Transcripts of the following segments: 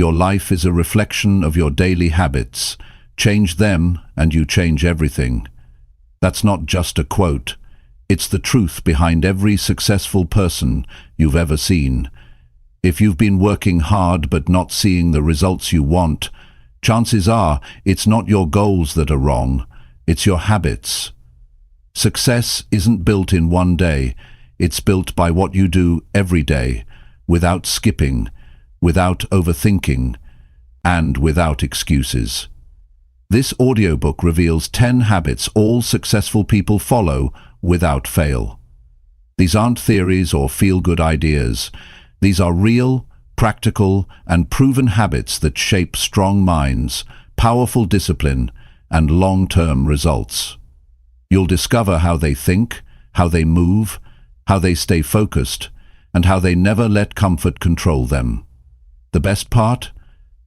Your life is a reflection of your daily habits. Change them and you change everything. That's not just a quote. It's the truth behind every successful person you've ever seen. If you've been working hard but not seeing the results you want, chances are it's not your goals that are wrong, it's your habits. Success isn't built in one day, it's built by what you do every day, without skipping, without overthinking, and without excuses. This audiobook reveals 10 habits all successful people follow without fail. These aren't theories or feel-good ideas. These are real, practical, and proven habits that shape strong minds, powerful discipline, and long-term results. You'll discover how they think, how they move, how they stay focused, and how they never let comfort control them. The best part?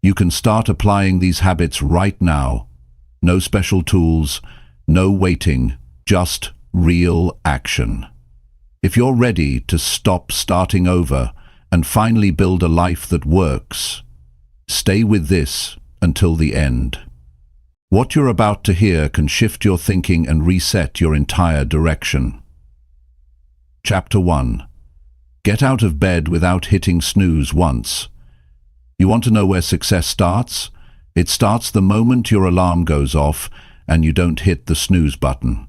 You can start applying these habits right now. No special tools, no waiting, just real action. If you're ready to stop starting over and finally build a life that works, stay with this until the end. What you're about to hear can shift your thinking and reset your entire direction. Chapter 1. Get out of bed without hitting snooze once. You want to know where success starts? It starts the moment your alarm goes off and you don't hit the snooze button.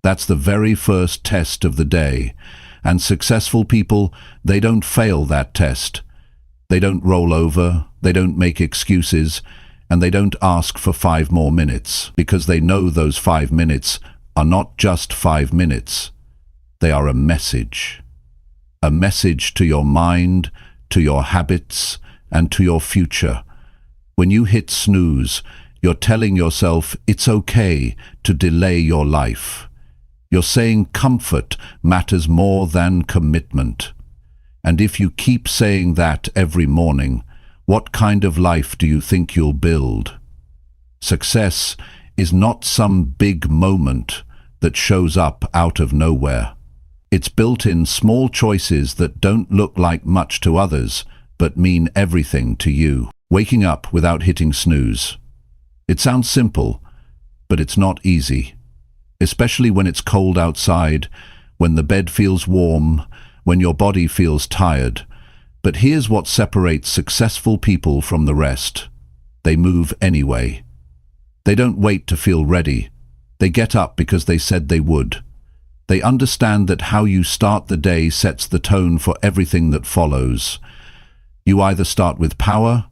That's the very first test of the day. And successful people, they don't fail that test. They don't roll over, they don't make excuses, and they don't ask for 5 more minutes, because they know those 5 minutes are not just 5 minutes. They are a message. A message to your mind, to your habits, and to your future. When you hit snooze, you're telling yourself it's okay to delay your life. You're saying comfort matters more than commitment. And if you keep saying that every morning, what kind of life do you think you'll build? Success is not some big moment that shows up out of nowhere. It's built in small choices that don't look like much to others, but mean everything to you. Waking up without hitting snooze. It sounds simple, but it's not easy. Especially when it's cold outside, when the bed feels warm, when your body feels tired. But here's what separates successful people from the rest. They move anyway. They don't wait to feel ready. They get up because they said they would. They understand that how you start the day sets the tone for everything that follows. You either start with power,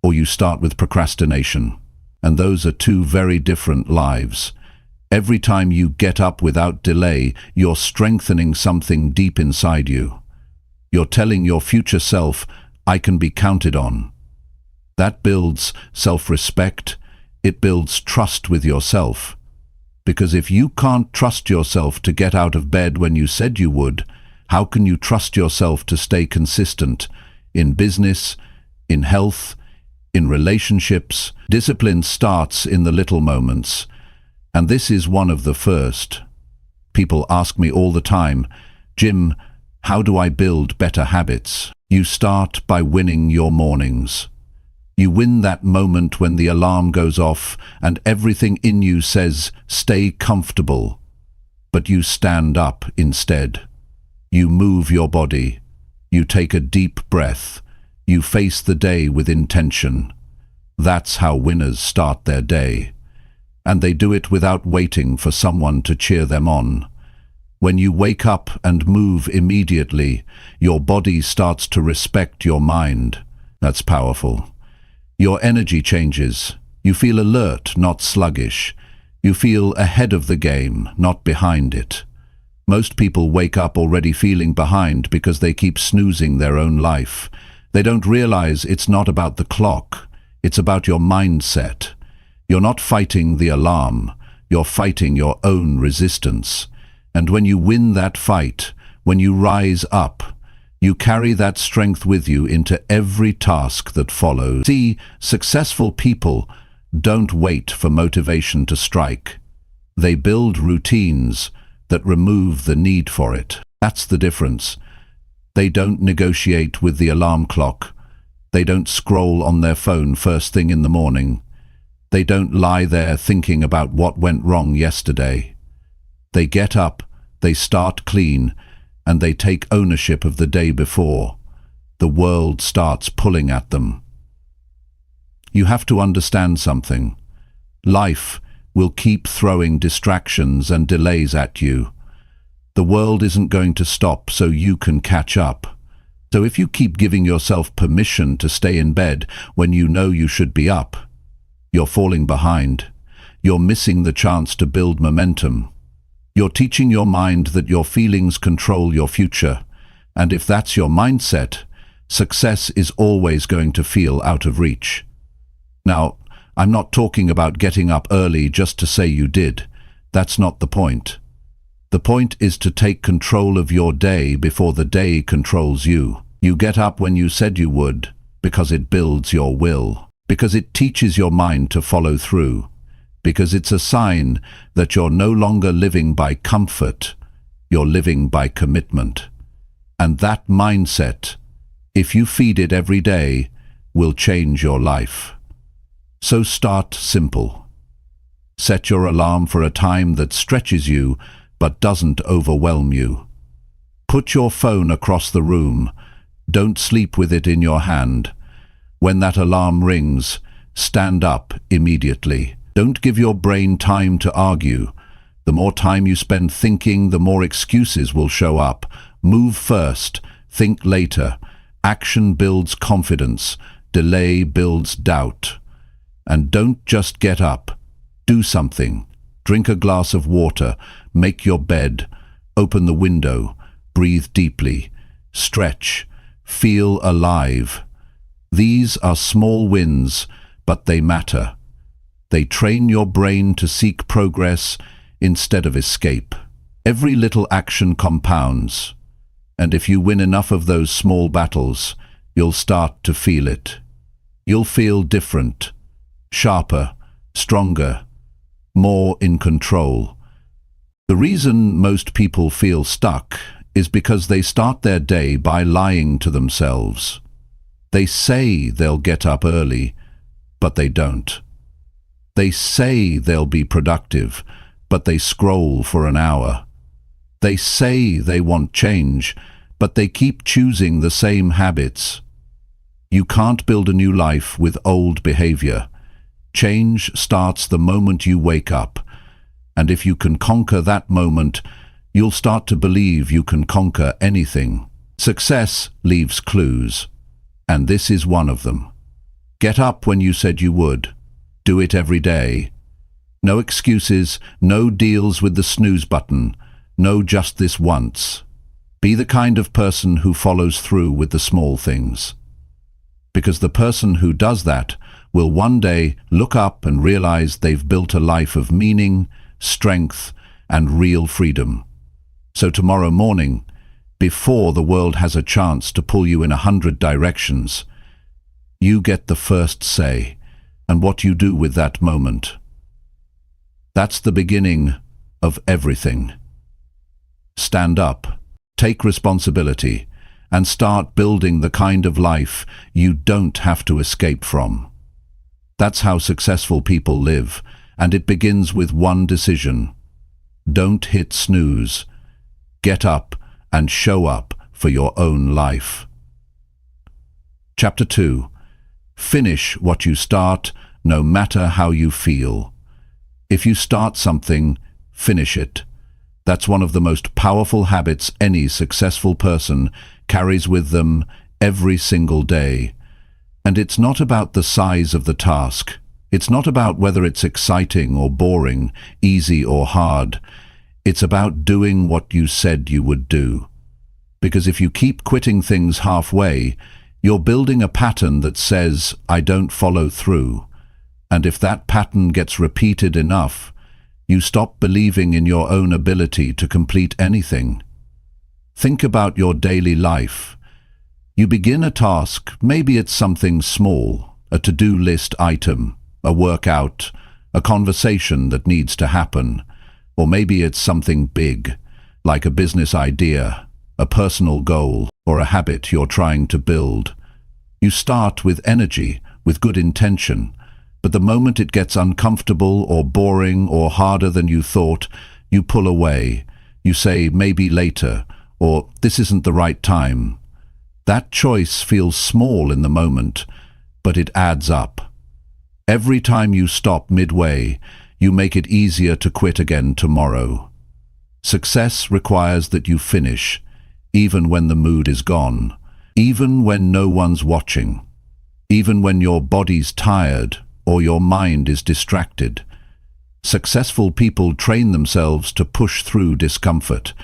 or you start with procrastination. And those are two very different lives. Every time you get up without delay, you're strengthening something deep inside you. You're telling your future self, I can be counted on. That builds self-respect. It builds trust with yourself. Because if you can't trust yourself to get out of bed when you said you would, how can you trust yourself to stay consistent in business, in health, in relationships? Discipline starts in the little moments. And this is one of the first. People ask me all the time, Jim, how do I build better habits? You start by winning your mornings. You win that moment when the alarm goes off and everything in you says, stay comfortable. But you stand up instead. You move your body. You take a deep breath. You face the day with intention. That's how winners start their day. And they do it without waiting for someone to cheer them on. When you wake up and move immediately, your body starts to respect your mind. That's powerful. Your energy changes. You feel alert, not sluggish. You feel ahead of the game, not behind it. Most people wake up already feeling behind because they keep snoozing their own life. They don't realize it's not about the clock. It's about your mindset. You're not fighting the alarm. You're fighting your own resistance. And when you win that fight, when you rise up, you carry that strength with you into every task that follows. See, successful people don't wait for motivation to strike. They build routines that remove the need for it. That's the difference. They don't negotiate with the alarm clock. They don't scroll on their phone first thing in the morning. They don't lie there thinking about what went wrong yesterday. They get up, they start clean, and they take ownership of the day before. The world starts pulling at them. You have to understand something. Life will keep throwing distractions and delays at you. The world isn't going to stop so you can catch up. So if you keep giving yourself permission to stay in bed when you know you should be up, you're falling behind. You're missing the chance to build momentum. You're teaching your mind that your feelings control your future. And if that's your mindset, success is always going to feel out of reach. Now, I'm not talking about getting up early just to say you did. That's not the point. The point is to take control of your day before the day controls you. You get up when you said you would, because it builds your will, because it teaches your mind to follow through, because it's a sign that you're no longer living by comfort, you're living by commitment. And that mindset, if you feed it every day, will change your life. So start simple. Set your alarm for a time that stretches you but doesn't overwhelm you. Put your phone across the room. Don't sleep with it in your hand. When that alarm rings, stand up immediately. Don't give your brain time to argue. The more time you spend thinking, the more excuses will show up. Move first, think later. Action builds confidence. Delay builds doubt. And don't just get up. Do something. Drink a glass of water. Make your bed. Open the window. Breathe deeply. Stretch. Feel alive. These are small wins, but they matter. They train your brain to seek progress instead of escape. Every little action compounds, and if you win enough of those small battles, you'll start to feel it. You'll feel different, sharper, stronger, more in control. The reason most people feel stuck is because they start their day by lying to themselves. They say they'll get up early, but they don't. They say they'll be productive, but they scroll for an hour. They say they want change, but they keep choosing the same habits. You can't build a new life with old behavior. Change starts the moment you wake up, and if you can conquer that moment, you'll start to believe you can conquer anything. Success leaves clues, and this is one of them. Get up when you said you would. Do it every day. No excuses, no deals with the snooze button, no just this once. Be the kind of person who follows through with the small things. Because the person who does that will one day look up and realize they've built a life of meaning, strength, and real freedom. So tomorrow morning, before the world has a chance to pull you in 100 directions, you get the first say, and what you do with that moment. That's the beginning of everything. Stand up, take responsibility, and start building the kind of life you don't have to escape from. That's how successful people live, and it begins with one decision. Don't hit snooze. Get up and show up for your own life. Chapter 2. Finish what you start, no matter how you feel. If you start something, finish it. That's one of the most powerful habits any successful person carries with them every single day. And it's not about the size of the task. It's not about whether it's exciting or boring, easy or hard. It's about doing what you said you would do. Because if you keep quitting things halfway, you're building a pattern that says, I don't follow through. And if that pattern gets repeated enough, you stop believing in your own ability to complete anything. Think about your daily life. You begin a task, maybe it's something small, a to-do list item, a workout, a conversation that needs to happen, or maybe it's something big, like a business idea, a personal goal, or a habit you're trying to build. You start with energy, with good intention, but the moment it gets uncomfortable or boring or harder than you thought, you pull away. You say, maybe later, or this isn't the right time. That choice feels small in the moment, but it adds up. Every time you stop midway, you make it easier to quit again tomorrow. Success requires that you finish, even when the mood is gone, even when no one's watching, even when your body's tired or your mind is distracted. Successful people train themselves to push through discomfort.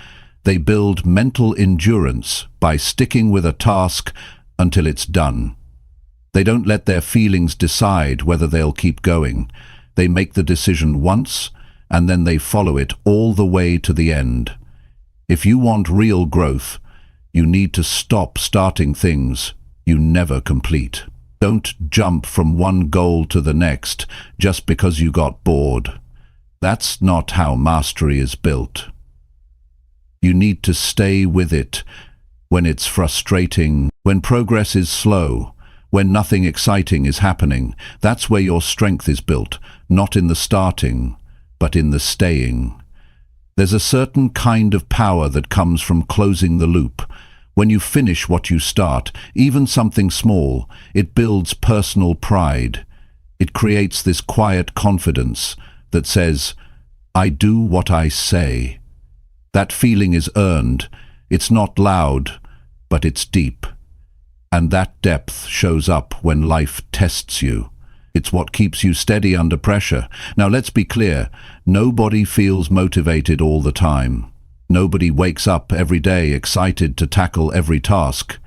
They build mental endurance by sticking with a task until it's done. They don't let their feelings decide whether they'll keep going. They make the decision once, and then they follow it all the way to the end. If you want real growth, you need to stop starting things you never complete. Don't jump from one goal to the next just because you got bored. That's not how mastery is built. You need to stay with it when it's frustrating, when progress is slow, when nothing exciting is happening. That's where your strength is built, not in the starting, but in the staying. There's a certain kind of power that comes from closing the loop. When you finish what you start, even something small, it builds personal pride. It creates this quiet confidence that says, I do what I say. That feeling is earned. It's not loud, but it's deep. And that depth shows up when life tests you. It's what keeps you steady under pressure. Now let's be clear, nobody feels motivated all the time. Nobody wakes up every day excited to tackle every task.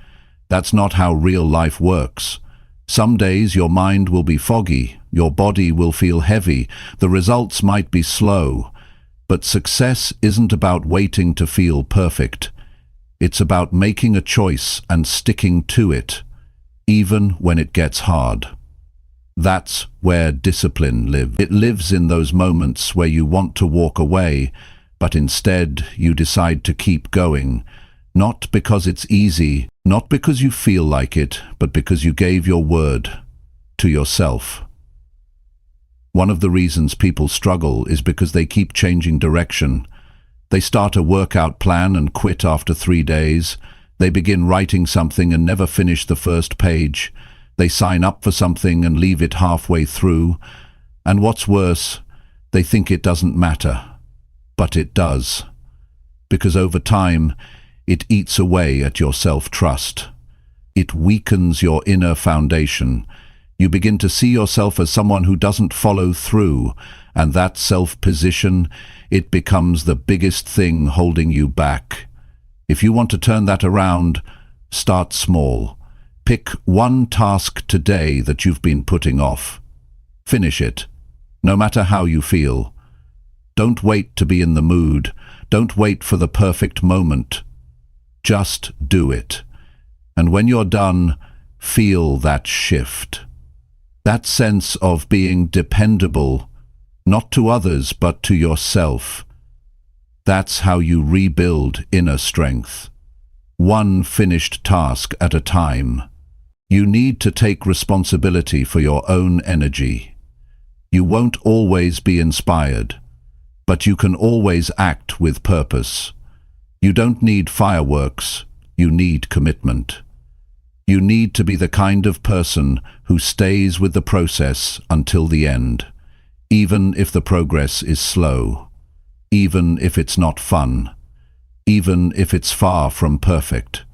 That's not how real life works. Some days your mind will be foggy, your body will feel heavy, the results might be slow. But success isn't about waiting to feel perfect. It's about making a choice and sticking to it, even when it gets hard. That's where discipline lives. It lives in those moments where you want to walk away, but instead you decide to keep going, not because it's easy, not because you feel like it, but because you gave your word to yourself. One of the reasons people struggle is because they keep changing direction. They start a workout plan and quit after 3 days. They begin writing something and never finish the first page. They sign up for something and leave it halfway through. And what's worse, they think it doesn't matter. But it does. Because over time, it eats away at your self-trust. It weakens your inner foundation. You begin to see yourself as someone who doesn't follow through, and that self-position, it becomes the biggest thing holding you back. If you want to turn that around, start small. Pick one task today that you've been putting off. Finish it, no matter how you feel. Don't wait to be in the mood. Don't wait for the perfect moment. Just do it. And when you're done, feel that shift. That sense of being dependable, not to others, but to yourself. That's how you rebuild inner strength. One finished task at a time. You need to take responsibility for your own energy. You won't always be inspired, but you can always act with purpose. You don't need fireworks, you need commitment. You need to be the kind of person who stays with the process until the end, even if the progress is slow, even if it's not fun, even if it's far from perfect.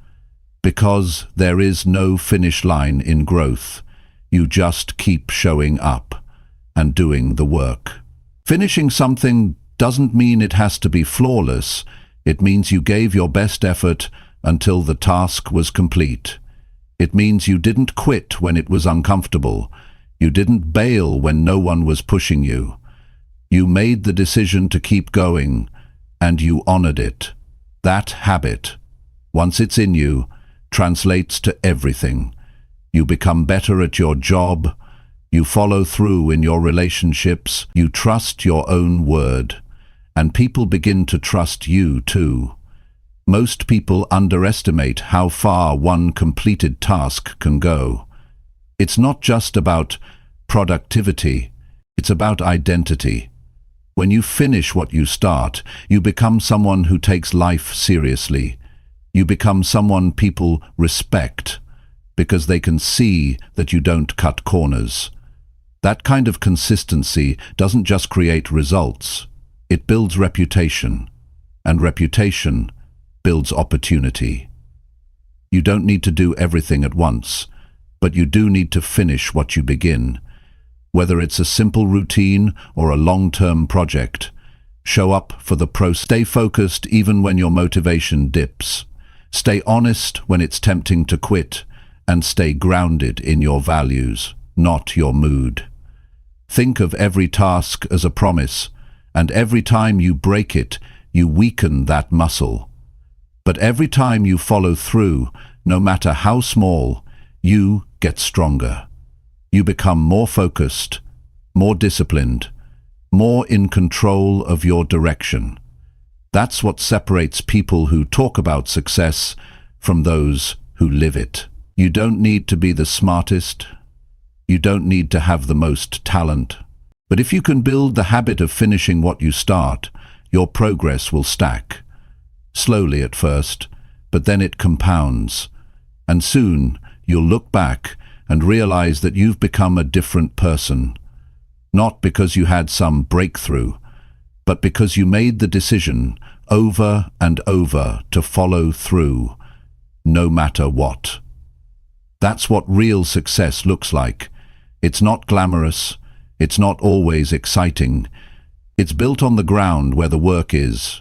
Because there is no finish line in growth. You just keep showing up and doing the work. Finishing something doesn't mean it has to be flawless. It means you gave your best effort until the task was complete. It means you didn't quit when it was uncomfortable. You didn't bail when no one was pushing you. You made the decision to keep going, and you honored it. That habit, once it's in you, translates to everything. You become better at your job. You follow through in your relationships. You trust your own word. And people begin to trust you too. Most people underestimate how far one completed task can go. It's not just about productivity, it's about identity. When you finish what you start, you become someone who takes life seriously. You become someone people respect because they can see that you don't cut corners. That kind of consistency doesn't just create results, it builds reputation, and reputation builds opportunity. You don't need to do everything at once, but you do need to finish what you begin. Whether it's a simple routine or a long-term project, show up for the process. Stay focused even when your motivation dips. Stay honest when it's tempting to quit, and stay grounded in your values, not your mood. Think of every task as a promise, and every time you break it, you weaken that muscle. But every time you follow through, no matter how small, you get stronger. You become more focused, more disciplined, more in control of your direction. That's what separates people who talk about success from those who live it. You don't need to be the smartest. You don't need to have the most talent. But if you can build the habit of finishing what you start, your progress will stack. Slowly at first, but then it compounds. And soon you'll look back and realize that you've become a different person. Not because you had some breakthrough, but because you made the decision over and over to follow through, no matter what. That's what real success looks like. It's not glamorous, it's not always exciting. It's built on the ground where the work is.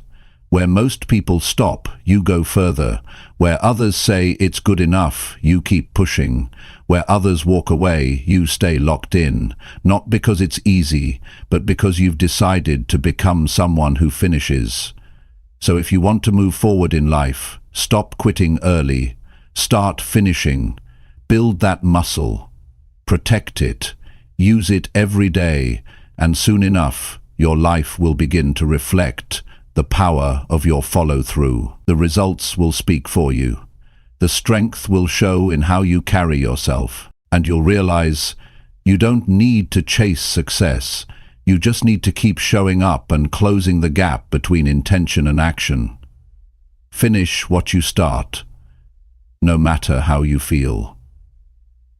Where most people stop, you go further. Where others say it's good enough, you keep pushing. Where others walk away, you stay locked in. Not because it's easy, but because you've decided to become someone who finishes. So if you want to move forward in life, stop quitting early. Start finishing. Build that muscle. Protect it. Use it every day. And soon enough, your life will begin to reflect the power of your follow-through. The results will speak for you. The strength will show in how you carry yourself. And you'll realize you don't need to chase success. You just need to keep showing up and closing the gap between intention and action. Finish what you start, no matter how you feel.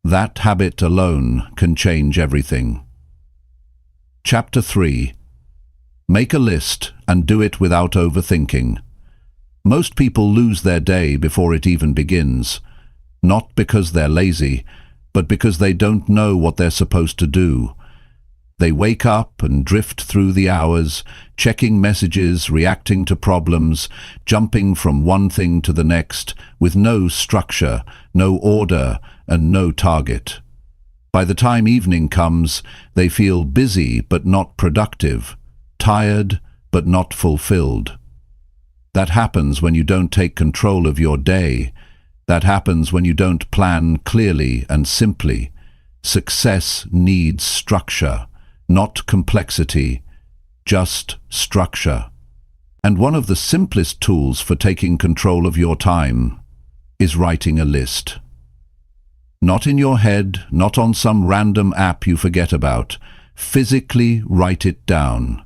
That habit alone can change everything. Chapter 3. Make a list and do it without overthinking. Most people lose their day before it even begins, not because they're lazy, but because they don't know what they're supposed to do. They wake up and drift through the hours, checking messages, reacting to problems, jumping from one thing to the next, with no structure, no order, and no target. By the time evening comes, they feel busy but not productive, tired but not fulfilled. That happens when you don't take control of your day. That happens when you don't plan clearly and simply. Success needs structure, not complexity, just structure. And one of the simplest tools for taking control of your time is writing a list. Not in your head, not on some random app you forget about. Physically write it down.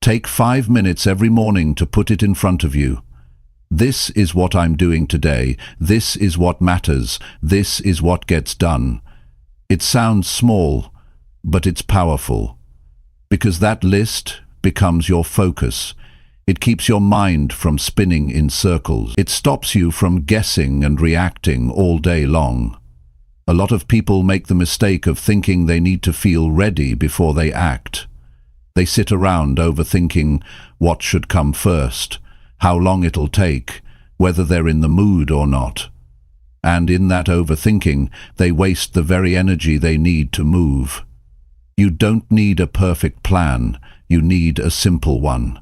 Take 5 minutes every morning to put it in front of you. This is what I'm doing today. This is what matters. This is what gets done. It sounds small, but it's powerful. Because that list becomes your focus. It keeps your mind from spinning in circles. It stops you from guessing and reacting all day long. A lot of people make the mistake of thinking they need to feel ready before they act. They sit around overthinking what should come first, how long it'll take, whether they're in the mood or not. And in that overthinking, they waste the very energy they need to move. You don't need a perfect plan, you need a simple one.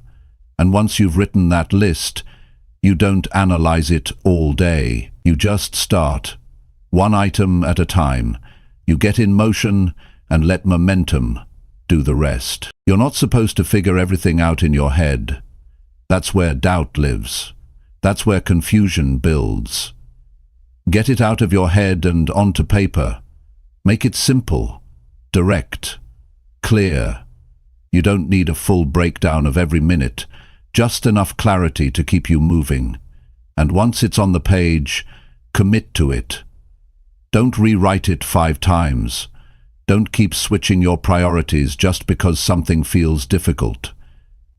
And once you've written that list, you don't analyze it all day. You just start, one item at a time. You get in motion and let momentum do the rest. You're not supposed to figure everything out in your head. That's where doubt lives. That's where confusion builds. Get it out of your head and onto paper. Make it simple, direct, clear. You don't need a full breakdown of every minute, just enough clarity to keep you moving. And once it's on the page, commit to it. Don't rewrite it 5 times. Don't keep switching your priorities just because something feels difficult.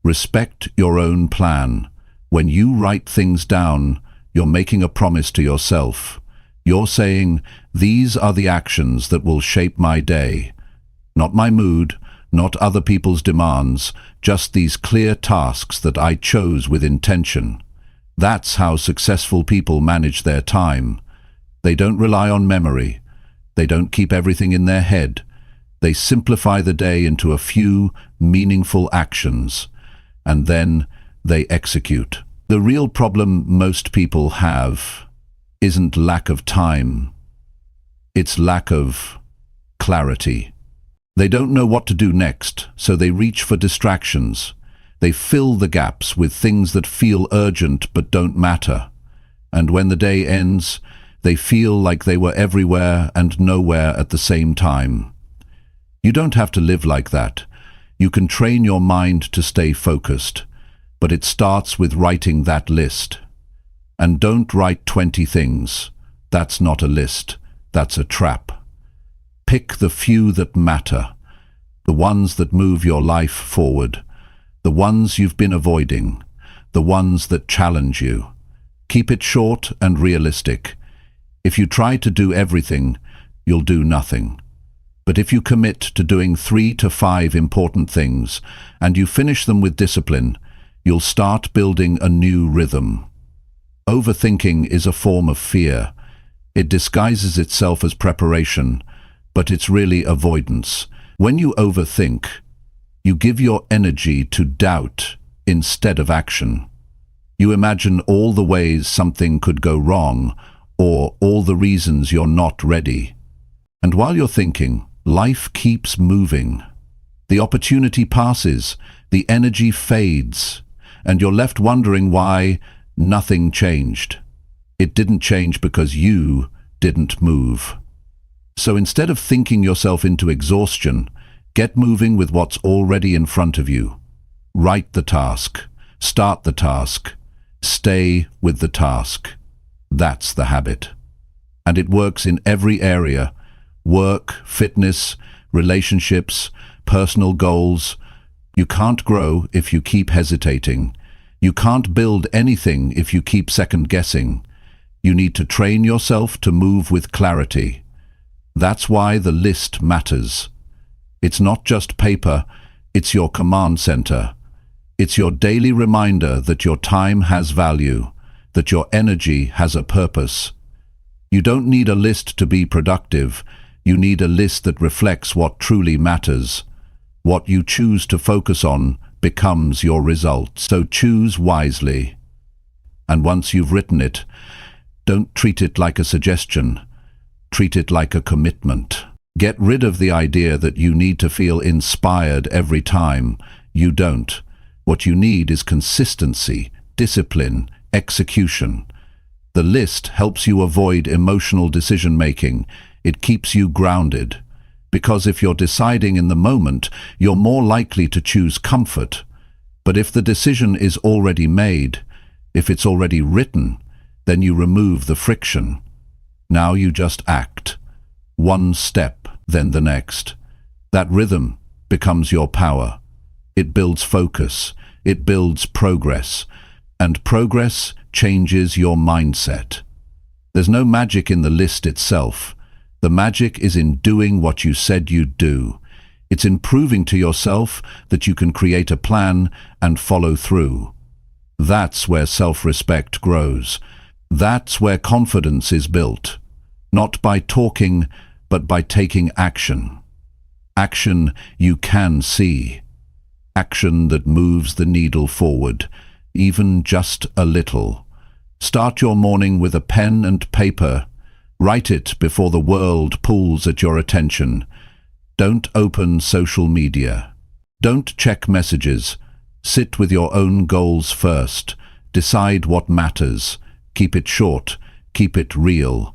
Respect your own plan. When you write things down, you're making a promise to yourself. You're saying, these are the actions that will shape my day. Not my mood, not other people's demands, just these clear tasks that I chose with intention. That's how successful people manage their time. They don't rely on memory. They don't keep everything in their head. They simplify the day into a few meaningful actions, and then they execute. The real problem most people have isn't lack of time. It's lack of clarity. They don't know what to do next, so they reach for distractions. They fill the gaps with things that feel urgent but don't matter. And when the day ends, they feel like they were everywhere and nowhere at the same time. You don't have to live like that. You can train your mind to stay focused, but it starts with writing that list. And don't write 20 things. That's not a list. That's a trap. Pick the few that matter, the ones that move your life forward, the ones you've been avoiding, the ones that challenge you. Keep it short and realistic. If you try to do everything, you'll do nothing. But if you commit to doing 3 to 5 important things, and you finish them with discipline, you'll start building a new rhythm. Overthinking is a form of fear. It disguises itself as preparation, but it's really avoidance. When you overthink, you give your energy to doubt instead of action. You imagine all the ways something could go wrong, or all the reasons you're not ready. And while you're thinking, life keeps moving. The opportunity passes, the energy fades, and you're left wondering why nothing changed. It didn't change because you didn't move. So instead of thinking yourself into exhaustion, get moving with what's already in front of you. Write the task, start the task, stay with the task. That's the habit. And it works in every area: work, fitness, relationships, personal goals. You can't grow if you keep hesitating. You can't build anything if you keep second-guessing. You need to train yourself to move with clarity. That's why the list matters. It's not just paper, it's your command center. It's your daily reminder that your time has value, that your energy has a purpose. You don't need a list to be productive. You need a list that reflects what truly matters. What you choose to focus on becomes your result. So choose wisely. And once you've written it, don't treat it like a suggestion. Treat it like a commitment. Get rid of the idea that you need to feel inspired every time. You don't. What you need is consistency, discipline, execution. The list helps you avoid emotional decision-making. It keeps you grounded. Because if you're deciding in the moment, you're more likely to choose comfort. But if the decision is already made, if it's already written, then you remove the friction. Now you just act. One step, then the next. That rhythm becomes your power. It builds focus. It builds progress. And progress changes your mindset. There's no magic in the list itself. The magic is in doing what you said you'd do. It's in proving to yourself that you can create a plan and follow through. That's where self-respect grows. That's where confidence is built. Not by talking, but by taking action. Action you can see. Action that moves the needle forward, even just a little. Start your morning with a pen and paper. Write it before the world pulls at your attention. Don't open social media. Don't check messages. Sit with your own goals first. Decide what matters. Keep it short. Keep it real.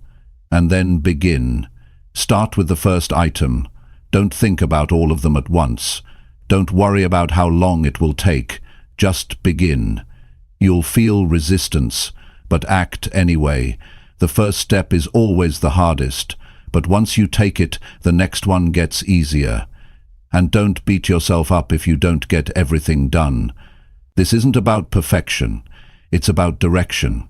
And then begin. Start with the first item. Don't think about all of them at once. Don't worry about how long it will take. Just begin. You'll feel resistance, but act anyway. The first step is always the hardest, but once you take it, the next one gets easier. And don't beat yourself up if you don't get everything done. This isn't about perfection. It's about direction.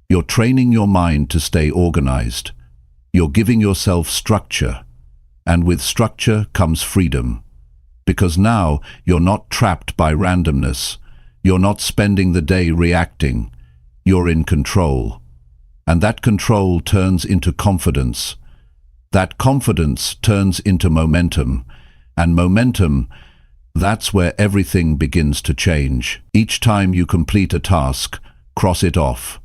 You're training your mind to stay organized. You're giving yourself structure. And with structure comes freedom. Because now you're not trapped by randomness. You're not spending the day reacting. You're in control. And that control turns into confidence. That confidence turns into momentum. And momentum, that's where everything begins to change. Each time you complete a task, cross it off.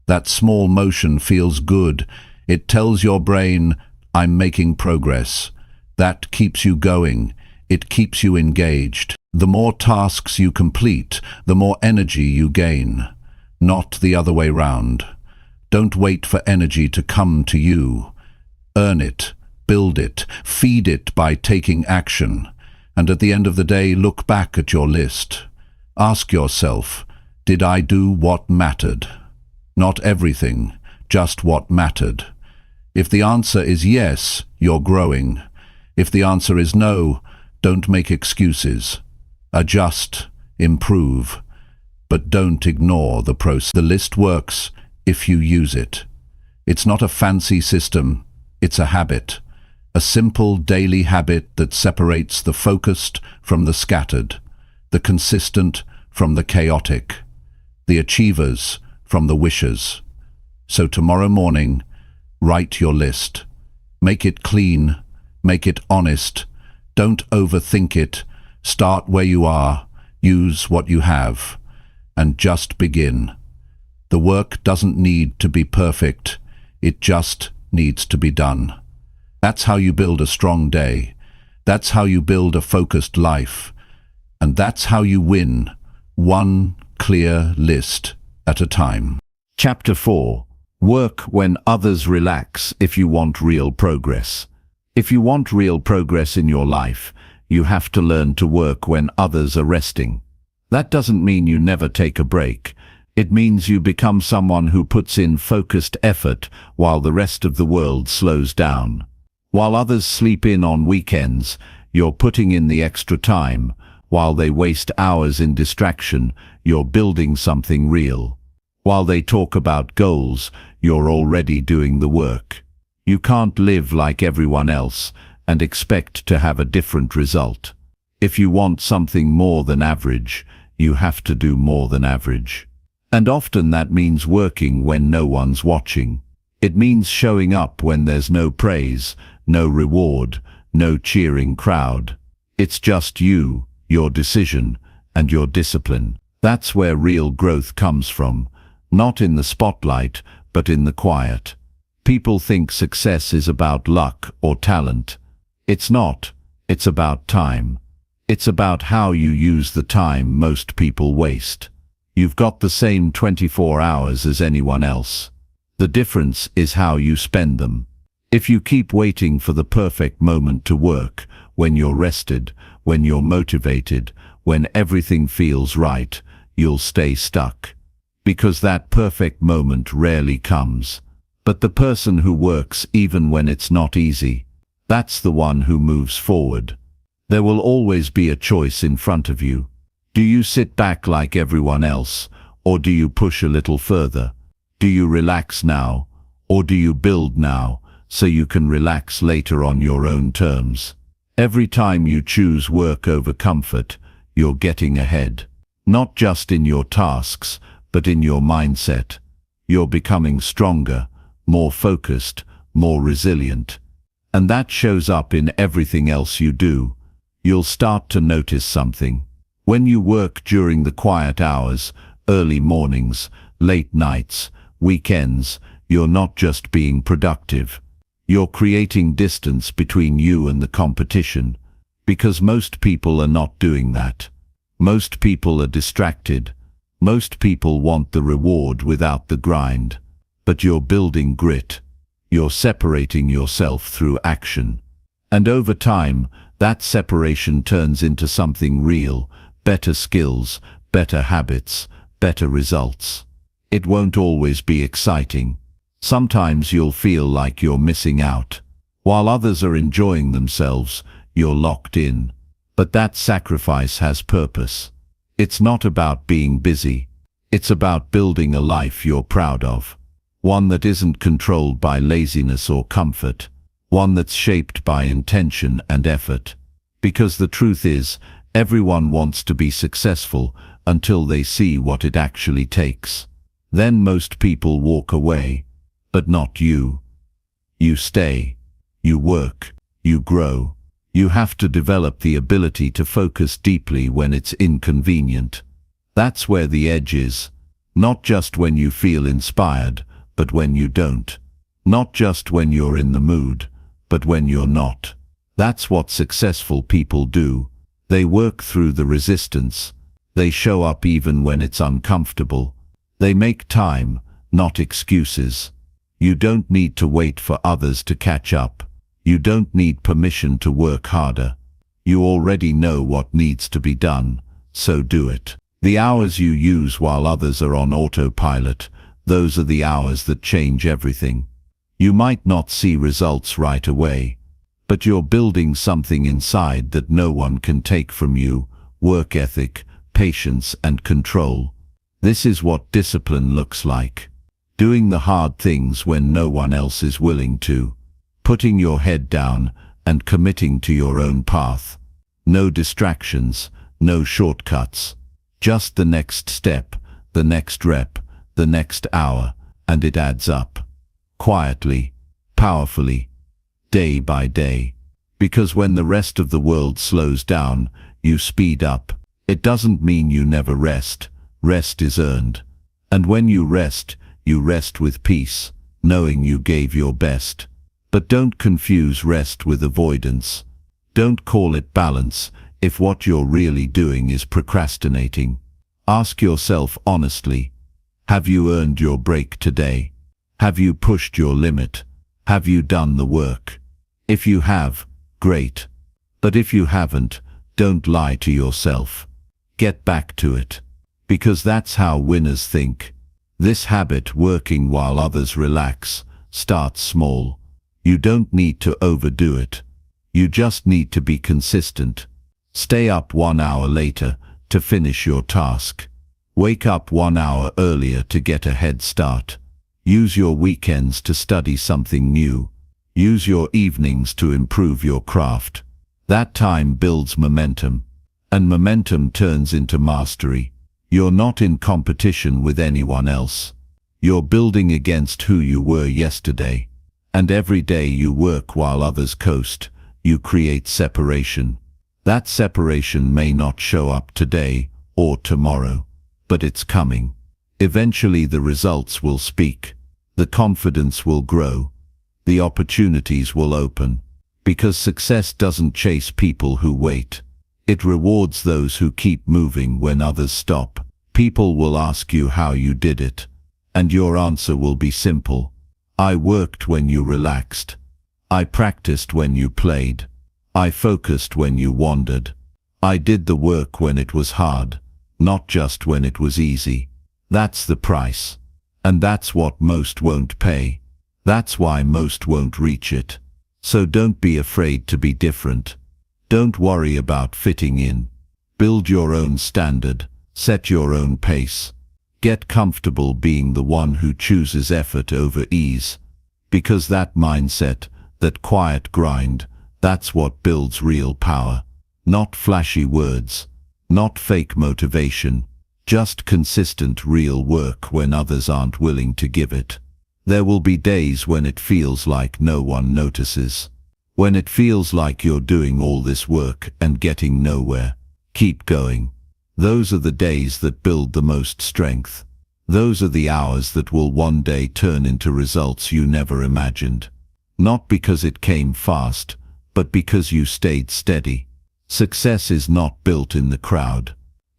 That small motion feels good. It tells your brain, I'm making progress. That keeps you going. It keeps you engaged. The more tasks you complete, the more energy you gain. Not the other way round. Don't wait for energy to come to you. Earn it, build it, feed it by taking action. And at the end of the day, look back at your list. Ask yourself, did I do what mattered? Not everything, just what mattered. If the answer is yes, you're growing. If the answer is no, don't make excuses. Adjust, improve, but don't ignore the process. The list works if you use it. It's not a fancy system, it's a habit. A simple daily habit that separates the focused from the scattered, the consistent from the chaotic, the achievers from the wishers. So tomorrow morning, write your list. Make it clean, make it honest. Don't overthink it. Start where you are, use what you have, and just begin. The work doesn't need to be perfect, it just needs to be done. That's how you build a strong day. That's how you build a focused life. And that's how you win, one clear list at a time. Chapter 4. Work when others relax if you want real progress. If you want real progress in your life, you have to learn to work when others are resting. That doesn't mean you never take a break. It means you become someone who puts in focused effort while the rest of the world slows down. While others sleep in on weekends, you're putting in the extra time. While they waste hours in distraction, you're building something real. While they talk about goals, you're already doing the work. You can't live like everyone else and expect to have a different result. If you want something more than average, you have to do more than average. And often that means working when no one's watching. It means showing up when there's no praise, no reward, no cheering crowd. It's just you, your decision, and your discipline. That's where real growth comes from, not in the spotlight, but in the quiet. People think success is about luck or talent. It's not. It's about time. It's about how you use the time most people waste. You've got the same 24 hours as anyone else. The difference is how you spend them. If you keep waiting for the perfect moment to work, when you're rested, when you're motivated, when everything feels right, you'll stay stuck. Because that perfect moment rarely comes. But the person who works even when it's not easy, that's the one who moves forward. There will always be a choice in front of you. Do you sit back like everyone else, or do you push a little further? Do you relax now, or do you build now, so you can relax later on your own terms? Every time you choose work over comfort, you're getting ahead. Not just in your tasks, but in your mindset. You're becoming stronger, more focused, more resilient. And that shows up in everything else you do. You'll start to notice something. When you work during the quiet hours, early mornings, late nights, weekends, you're not just being productive. You're creating distance between you and the competition. Because most people are not doing that. Most people are distracted. Most people want the reward without the grind. But you're building grit. You're separating yourself through action. And over time, that separation turns into something real, better skills, better habits, better results. It won't always be exciting. Sometimes you'll feel like you're missing out. While others are enjoying themselves, you're locked in. But that sacrifice has purpose. It's not about being busy. It's about building a life you're proud of. One that isn't controlled by laziness or comfort. One that's shaped by intention and effort. Because the truth is, everyone wants to be successful until they see what it actually takes. Then most people walk away. But not you. You stay. You work. You grow. You have to develop the ability to focus deeply when it's inconvenient. That's where the edge is. Not just when you feel inspired, but when you don't. Not just when you're in the mood, but when you're not. That's what successful people do. They work through the resistance. They show up even when it's uncomfortable. They make time, not excuses. You don't need to wait for others to catch up. You don't need permission to work harder. You already know what needs to be done, so do it. The hours you use while others are on autopilot, those are the hours that change everything. You might not see results right away, but you're building something inside that no one can take from you: work ethic, patience, and control. This is what discipline looks like. Doing the hard things when no one else is willing to. Putting your head down and committing to your own path. No distractions, no shortcuts. Just the next step, the next rep, the next hour, and it adds up. Quietly, powerfully, day by day. Because when the rest of the world slows down, you speed up. It doesn't mean you never rest. Rest is earned. And when you rest with peace, knowing you gave your best. But don't confuse rest with avoidance. Don't call it balance if what you're really doing is procrastinating. Ask yourself honestly, have you earned your break today? Have you pushed your limit? Have you done the work? If you have, great. But if you haven't, don't lie to yourself. Get back to it. Because that's how winners think. This habit, working while others relax, starts small. You don't need to overdo it. You just need to be consistent. Stay up 1 hour later to finish your task. Wake up 1 hour earlier to get a head start. Use your weekends to study something new. Use your evenings to improve your craft. That time builds momentum. And momentum turns into mastery. You're not in competition with anyone else. You're building against who you were yesterday. And every day you work while others coast, you create separation. That separation may not show up today or tomorrow, but it's coming. Eventually the results will speak. The confidence will grow. The opportunities will open. Because success doesn't chase people who wait. It rewards those who keep moving when others stop. People will ask you how you did it. And your answer will be simple. I worked when you relaxed. I practiced when you played. I focused when you wandered. I did the work when it was hard, not just when it was easy. That's the price. And that's what most won't pay. That's why most won't reach it. So don't be afraid to be different. Don't worry about fitting in. Build your own standard. Set your own pace. Get comfortable being the one who chooses effort over ease. Because that mindset, that quiet grind, that's what builds real power. Not flashy words. Not fake motivation. Just consistent real work when others aren't willing to give it. There will be days when it feels like no one notices. When it feels like you're doing all this work and getting nowhere. Keep going. Those are the days that build the most strength. Those are the hours that will one day turn into results you never imagined. Not because it came fast, but because you stayed steady. Success is not built in the crowd.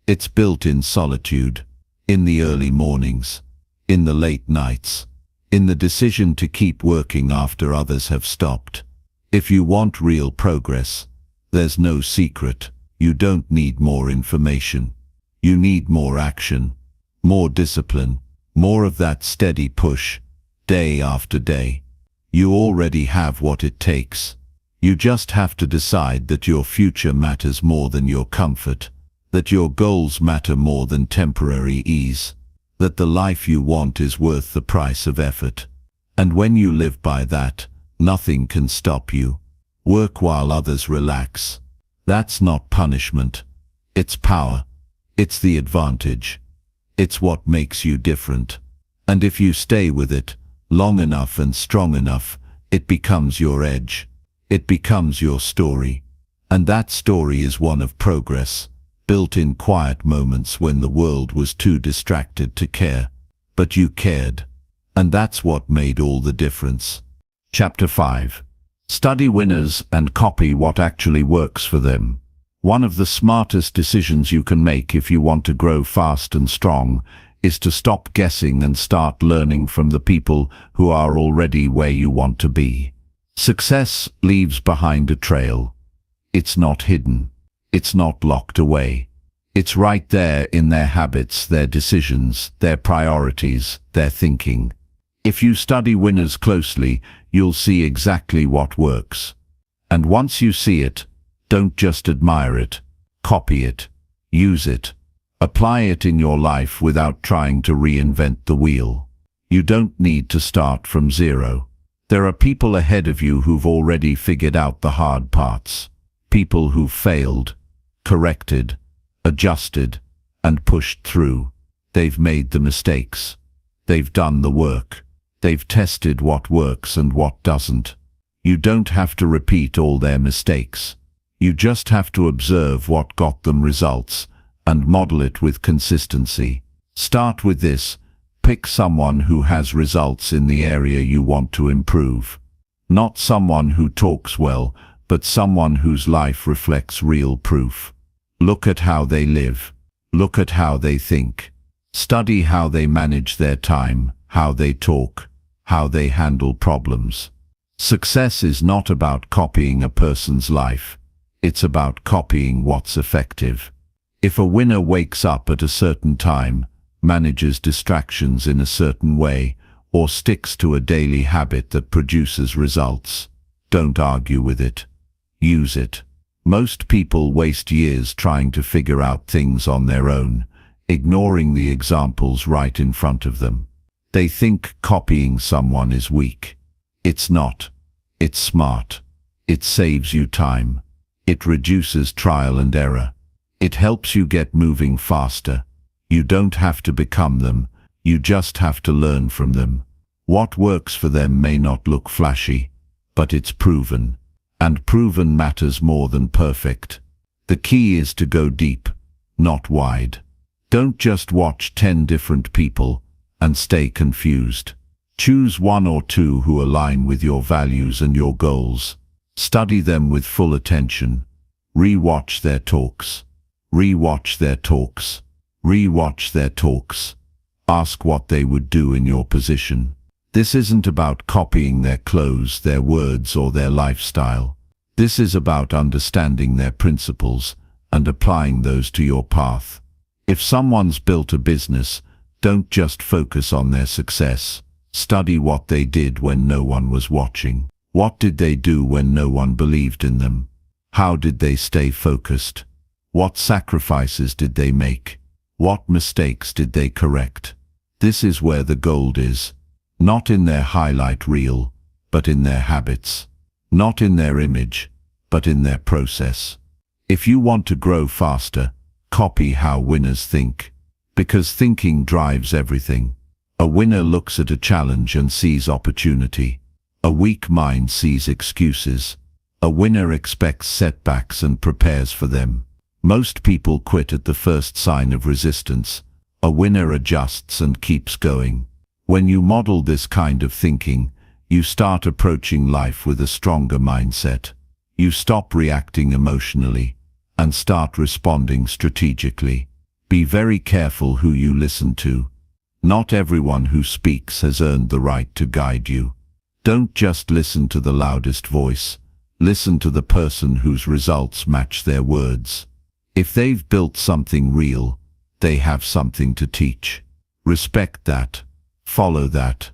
It's built in solitude, in the early mornings, in the late nights, in the decision to keep working after others have stopped. If you want real progress, there's no secret. You don't need more information. You need more action, more discipline, more of that steady push, day after day. You already have what it takes. You just have to decide that your future matters more than your comfort, that your goals matter more than temporary ease, that the life you want is worth the price of effort. And when you live by that, nothing can stop you. Work while others relax. That's not punishment. It's power. It's the advantage. It's what makes you different. And if you stay with it long enough and strong enough, it becomes your edge. It becomes your story. And that story is one of progress, built in quiet moments when the world was too distracted to care. But you cared. And that's what made all the difference. Chapter 5. Study winners and copy what actually works for them. One of the smartest decisions you can make if you want to grow fast and strong is to stop guessing and start learning from the people who are already where you want to be. Success leaves behind a trail. It's not hidden. It's not locked away. It's right there in their habits, their decisions, their priorities, their thinking. If you study winners closely, you'll see exactly what works. And once you see it, don't just admire it. Copy it. Use it. Apply it in your life without trying to reinvent the wheel. You don't need to start from zero. There are people ahead of you who've already figured out the hard parts. People who've failed, corrected, adjusted, and pushed through. They've made the mistakes. They've done the work. They've tested what works and what doesn't. You don't have to repeat all their mistakes. You just have to observe what got them results and model it with consistency. Start with this. Pick someone who has results in the area you want to improve. Not someone who talks well, but someone whose life reflects real proof. Look at how they live. Look at how they think. Study how they manage their time, how they talk, how they handle problems. Success is not about copying a person's life. It's about copying what's effective. If a winner wakes up at a certain time, manages distractions in a certain way, or sticks to a daily habit that produces results, don't argue with it. Use it. Most people waste years trying to figure out things on their own, ignoring the examples right in front of them. They think copying someone is weak. It's not. It's smart. It saves you time. It reduces trial and error. It helps you get moving faster. You don't have to become them. You just have to learn from them. What works for them may not look flashy, but it's proven. And proven matters more than perfect. The key is to go deep, not wide. Don't just watch 10 different people and stay confused. Choose one or two who align with your values and your goals. Study them with full attention. Re-watch their talks. Re-watch their talks. Re-watch their talks. Ask what they would do in your position. This isn't about copying their clothes, their words, or their lifestyle. This is about understanding their principles and applying those to your path. If someone's built a business, don't just focus on their success. Study what they did when no one was watching. What did they do when no one believed in them? How did they stay focused? What sacrifices did they make? What mistakes did they correct? This is where the gold is. Not in their highlight reel, but in their habits. Not in their image, but in their process. If you want to grow faster, copy how winners think. Because thinking drives everything. A winner looks at a challenge and sees opportunity. A weak mind sees excuses. A winner expects setbacks and prepares for them. Most people quit at the first sign of resistance. A winner adjusts and keeps going. When you model this kind of thinking, you start approaching life with a stronger mindset. You stop reacting emotionally and start responding strategically. Be very careful who you listen to. Not everyone who speaks has earned the right to guide you. Don't just listen to the loudest voice. Listen to the person whose results match their words. If they've built something real, they have something to teach. Respect that. Follow that.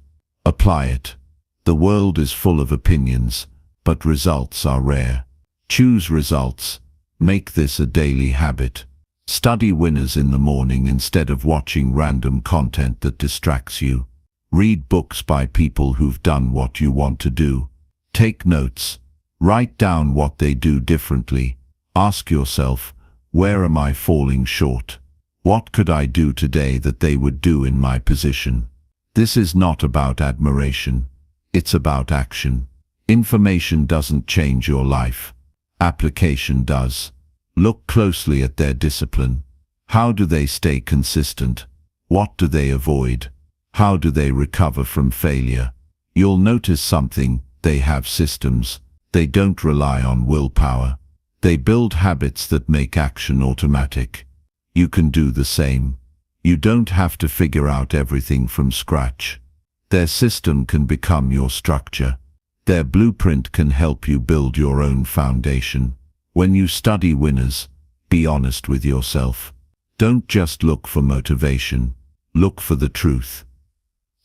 Apply it. The world is full of opinions, but results are rare. Choose results. Make this a daily habit. Study winners in the morning instead of watching random content that distracts you. Read books by people who've done what you want to do. Take notes. Write down what they do differently. Ask yourself, where am I falling short? What could I do today that they would do in my position? This is not about admiration. It's about action. Information doesn't change your life. Application does. Look closely at their discipline. How do they stay consistent? What do they avoid? How do they recover from failure? You'll notice something. They have systems. They don't rely on willpower. They build habits that make action automatic. You can do the same. You don't have to figure out everything from scratch. Their system can become your structure. Their blueprint can help you build your own foundation. When you study winners, be honest with yourself. Don't just look for motivation. Look for the truth.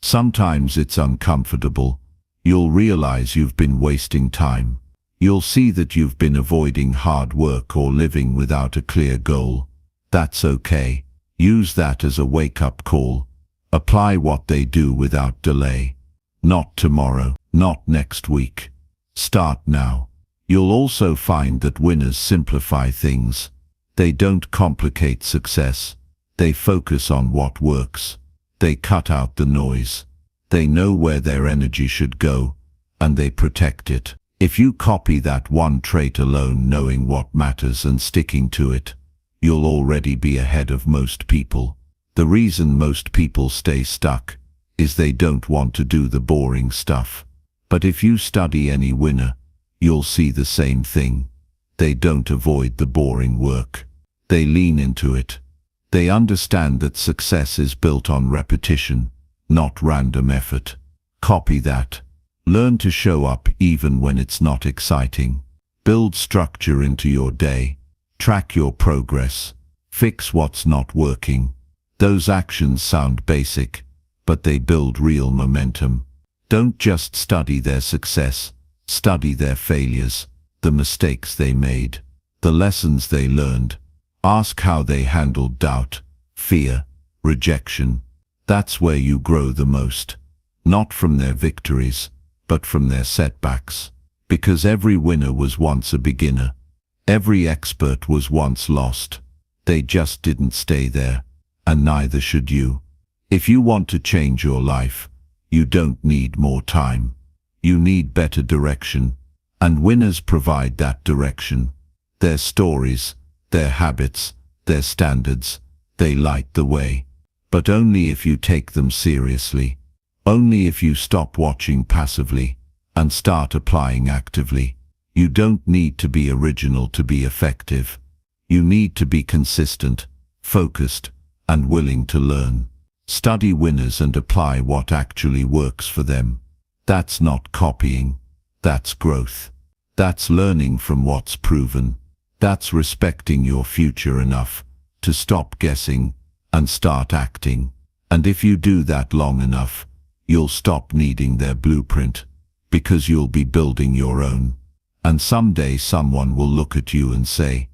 Sometimes it's uncomfortable. You'll realize you've been wasting time. You'll see that you've been avoiding hard work or living without a clear goal. That's okay. Use that as a wake-up call. Apply what they do without delay. Not tomorrow, not next week. Start now. You'll also find that winners simplify things. They don't complicate success. They focus on what works. They cut out the noise. They know where their energy should go, and they protect it. If you copy that one trait alone, knowing what matters and sticking to it, you'll already be ahead of most people. The reason most people stay stuck is they don't want to do the boring stuff. But if you study any winner, you'll see the same thing. They don't avoid the boring work. They lean into it. They understand that success is built on repetition, not random effort. Copy that. Learn to show up even when it's not exciting. Build structure into your day. Track your progress. Fix what's not working. Those actions sound basic, but they build real momentum. Don't just study their success. Study their failures, the mistakes they made, the lessons they learned. Ask how they handled doubt, fear, rejection. That's where you grow the most. Not from their victories, but from their setbacks. Because every winner was once a beginner. Every expert was once lost. They just didn't stay there, and neither should you. If you want to change your life, you don't need more time. You need better direction, and winners provide that direction. Their stories, their habits, their standards, they light the way. But only if you take them seriously. Only if you stop watching passively and start applying actively. You don't need to be original to be effective. You need to be consistent, focused, and willing to learn. Study winners and apply what actually works for them. That's not copying. That's growth. That's learning from what's proven. That's respecting your future enough to stop guessing and start acting. And if you do that long enough, you'll stop needing their blueprint, because you'll be building your own. And someday someone will look at you and say,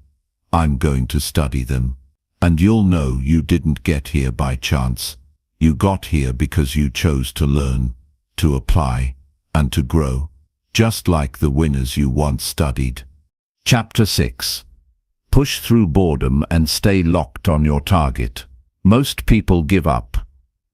I'm going to study them. And you'll know you didn't get here by chance. You got here because you chose to learn, to apply, and to grow, just like the winners you once studied. Chapter 6. Push through boredom and stay locked on your target. Most people give up.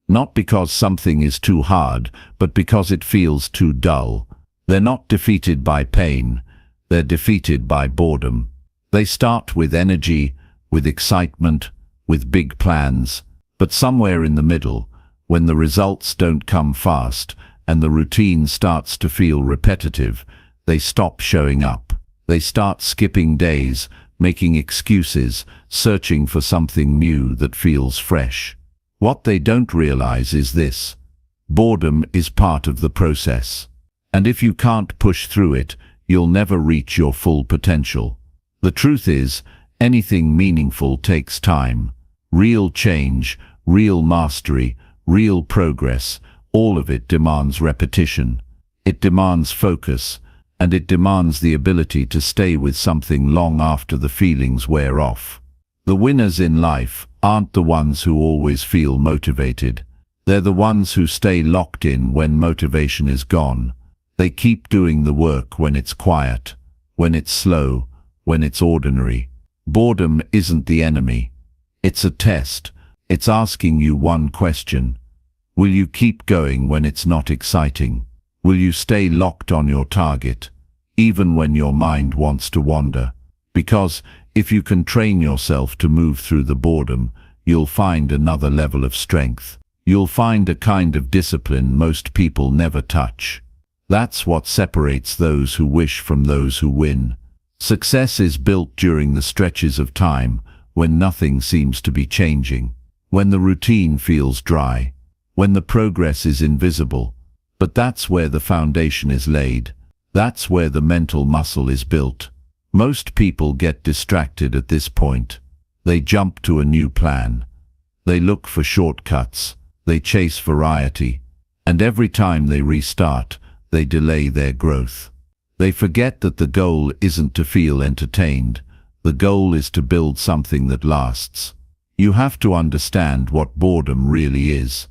Not because something is too hard, but because it feels too dull. They're not defeated by pain. They're defeated by boredom. They start with energy, with excitement, with big plans. But somewhere in the middle, when the results don't come fast and the routine starts to feel repetitive, they stop showing up. They start skipping days, making excuses, searching for something new that feels fresh. What they don't realize is this: boredom is part of the process. And if you can't push through it, you'll never reach your full potential. The truth is, anything meaningful takes time. Real change, real mastery, real progress, all of it demands repetition. It demands focus, and it demands the ability to stay with something long after the feelings wear off. The winners in life aren't the ones who always feel motivated. They're the ones who stay locked in when motivation is gone. They keep doing the work when it's quiet, when it's slow, when it's ordinary. Boredom isn't the enemy. It's a test. It's asking you one question. Will you keep going when it's not exciting? Will you stay locked on your target, even when your mind wants to wander? Because if you can train yourself to move through the boredom, you'll find another level of strength. You'll find a kind of discipline most people never touch. That's what separates those who wish from those who win. Success is built during the stretches of time when nothing seems to be changing, when the routine feels dry, when the progress is invisible. But that's where the foundation is laid. That's where the mental muscle is built. Most people get distracted at this point. They jump to a new plan. They look for shortcuts. They chase variety. And every time they restart, they delay their growth. They forget that the goal isn't to feel entertained. The goal is to build something that lasts. You have to understand what boredom really is.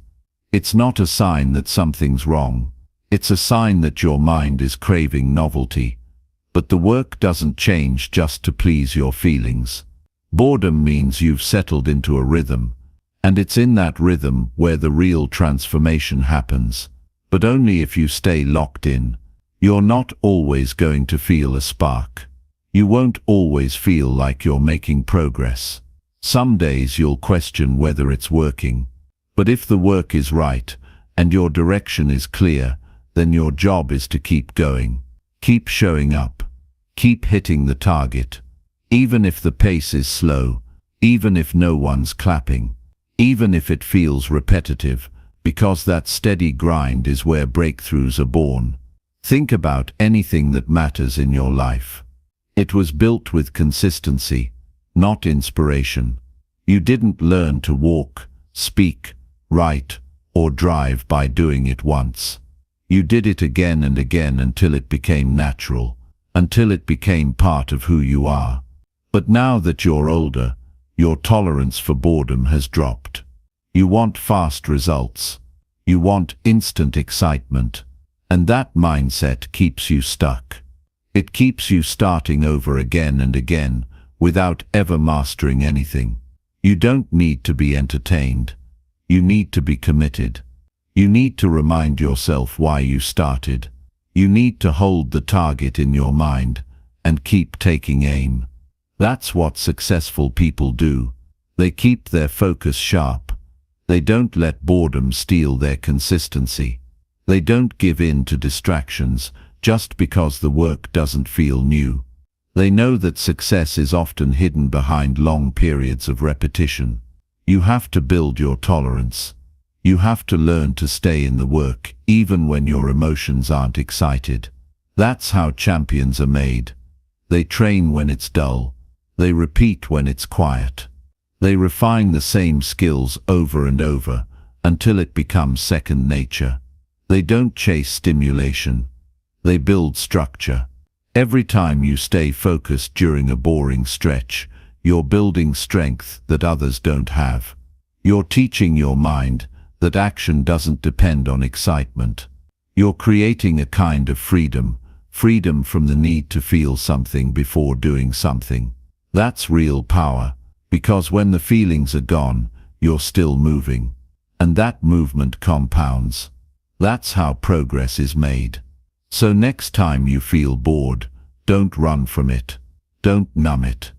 It's not a sign that something's wrong. It's a sign that your mind is craving novelty. But the work doesn't change just to please your feelings. Boredom means you've settled into a rhythm, and it's in that rhythm where the real transformation happens. But only if you stay locked in. You're not always going to feel a spark. You won't always feel like you're making progress. Some days you'll question whether it's working. But if the work is right, and your direction is clear, then your job is to keep going. Keep showing up. Keep hitting the target. Even if the pace is slow, even if no one's clapping, even if it feels repetitive, because that steady grind is where breakthroughs are born. Think about anything that matters in your life. It was built with consistency, not inspiration. You didn't learn to walk, speak, write, or drive by doing it once. You did it again and again until it became natural, until it became part of who you are. But now that you're older, your tolerance for boredom has dropped. You want fast results. You want instant excitement. And that mindset keeps you stuck. It keeps you starting over again and again, without ever mastering anything. You don't need to be entertained. You need to be committed. You need to remind yourself why you started. You need to hold the target in your mind and keep taking aim. That's what successful people do. They keep their focus sharp. They don't let boredom steal their consistency. They don't give in to distractions just because the work doesn't feel new. They know that success is often hidden behind long periods of repetition. You have to build your tolerance. You have to learn to stay in the work even when your emotions aren't excited. That's how champions are made. They train when it's dull. They repeat when it's quiet. They refine the same skills over and over until it becomes second nature. They don't chase stimulation. They build structure. Every time you stay focused during a boring stretch, you're building strength that others don't have. You're teaching your mind that action doesn't depend on excitement. You're creating a kind of freedom from the need to feel something before doing something. That's real power, because when the feelings are gone, you're still moving. And that movement compounds. That's how progress is made. So next time you feel bored, don't run from it. Don't numb it.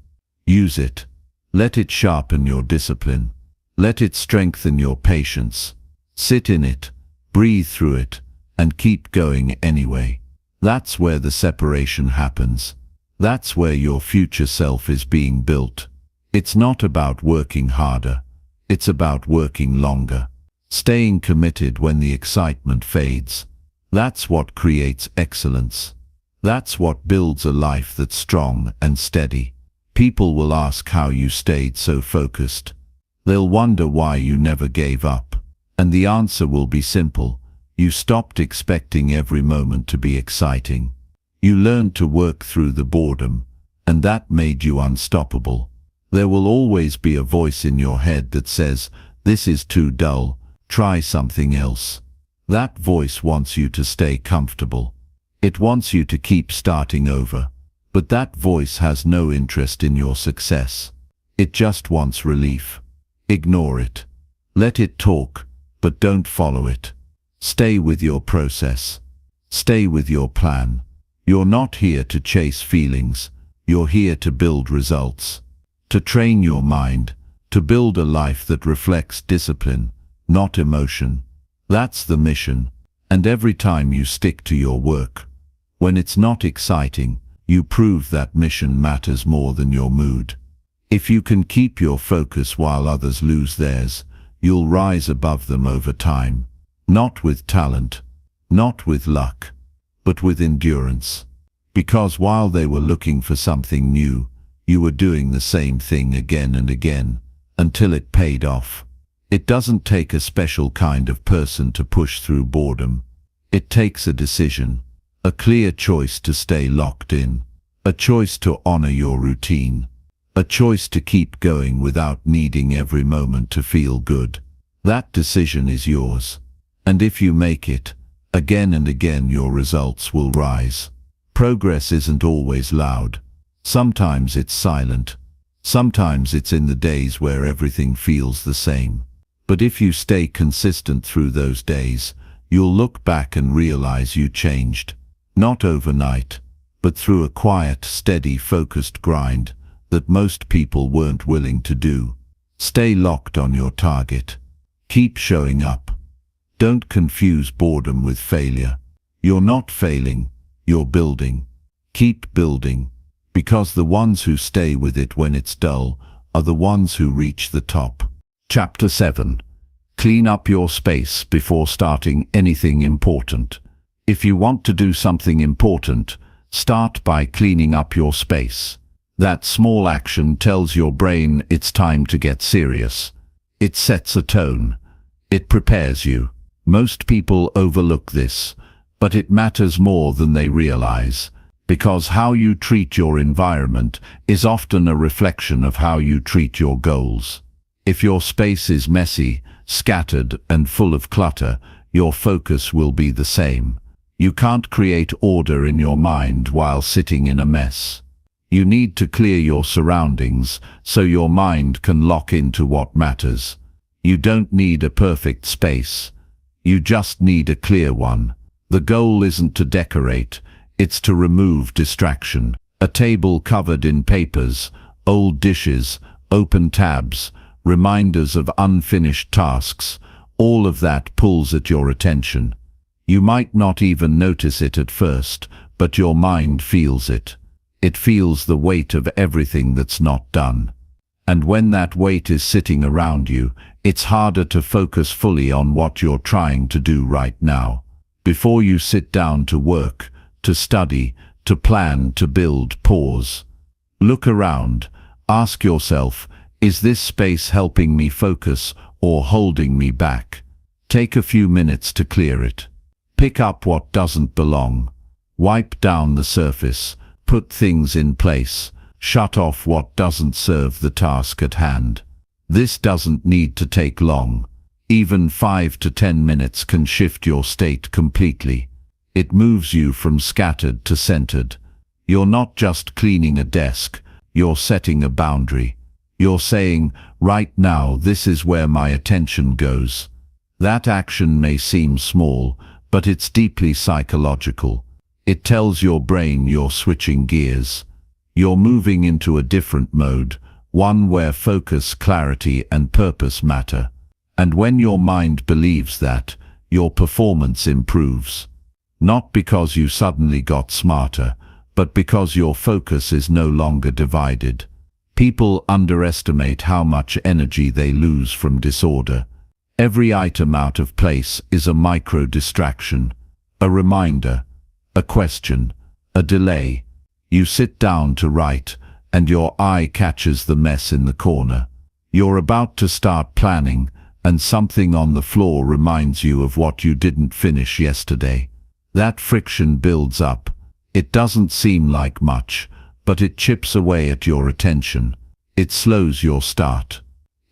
Use it. Let it sharpen your discipline. Let it strengthen your patience. Sit in it, breathe through it, and keep going anyway. That's where the separation happens. That's where your future self is being built. It's not about working harder. It's about working longer, staying committed when the excitement fades. That's what creates excellence. That's what builds a life that's strong and steady. People will ask how you stayed so focused. They'll wonder why you never gave up. And the answer will be simple. You stopped expecting every moment to be exciting. You learned to work through the boredom, and that made you unstoppable. There will always be a voice in your head that says, "This is too dull, try something else." That voice wants you to stay comfortable. It wants you to keep starting over. But that voice has no interest in your success. It just wants relief. Ignore it. Let it talk, but don't follow it. Stay with your process. Stay with your plan. You're not here to chase feelings. You're here to build results. To train your mind, to build a life that reflects discipline, not emotion. That's the mission. And every time you stick to your work, when it's not exciting, you prove that mission matters more than your mood. If you can keep your focus while others lose theirs, you'll rise above them over time. Not with talent, not with luck, but with endurance. Because while they were looking for something new, you were doing the same thing again and again, until it paid off. It doesn't take a special kind of person to push through boredom. It takes a decision, a clear choice to stay locked in, a choice to honor your routine, a choice to keep going without needing every moment to feel good. That decision is yours. And if you make it, again and again your results will rise. Progress isn't always loud. Sometimes it's silent. Sometimes it's in the days where everything feels the same. But if you stay consistent through those days, you'll look back and realize you changed. Not overnight, but through a quiet, steady, focused grind that most people weren't willing to do. Stay locked on your target. Keep showing up. Don't confuse boredom with failure. You're not failing, you're building. Keep building, because the ones who stay with it when it's dull are the ones who reach the top. Chapter 7. Clean up your space before starting anything important. If you want to do something important, start by cleaning up your space. That small action tells your brain it's time to get serious. It sets a tone. It prepares you. Most people overlook this, but it matters more than they realize, because how you treat your environment is often a reflection of how you treat your goals. If your space is messy, scattered, and full of clutter, your focus will be the same. You can't create order in your mind while sitting in a mess. You need to clear your surroundings so your mind can lock into what matters. You don't need a perfect space. You just need a clear one. The goal isn't to decorate, it's to remove distraction. A table covered in papers, old dishes, open tabs, reminders of unfinished tasks, all of that pulls at your attention. You might not even notice it at first, but your mind feels it. It feels the weight of everything that's not done. And when that weight is sitting around you, it's harder to focus fully on what you're trying to do right now. Before you sit down to work, to study, to plan, to build, pause. Look around. Ask yourself, is this space helping me focus or holding me back? Take a few minutes to clear it. Pick up what doesn't belong. Wipe down the surface. Put things in place. Shut off what doesn't serve the task at hand. This doesn't need to take long. Even 5 to 10 minutes can shift your state completely. It moves you from scattered to centered. You're not just cleaning a desk, you're setting a boundary. You're saying, right now this is where my attention goes. That action may seem small, but it's deeply psychological. It tells your brain you're switching gears. You're moving into a different mode, one where focus, clarity, and purpose matter. And when your mind believes that, your performance improves. Not because you suddenly got smarter, but because your focus is no longer divided. People underestimate how much energy they lose from disorder. Every item out of place is a micro-distraction, a reminder, a question, a delay. You sit down to write, and your eye catches the mess in the corner. You're about to start planning, and something on the floor reminds you of what you didn't finish yesterday. That friction builds up. It doesn't seem like much, but it chips away at your attention. It slows your start.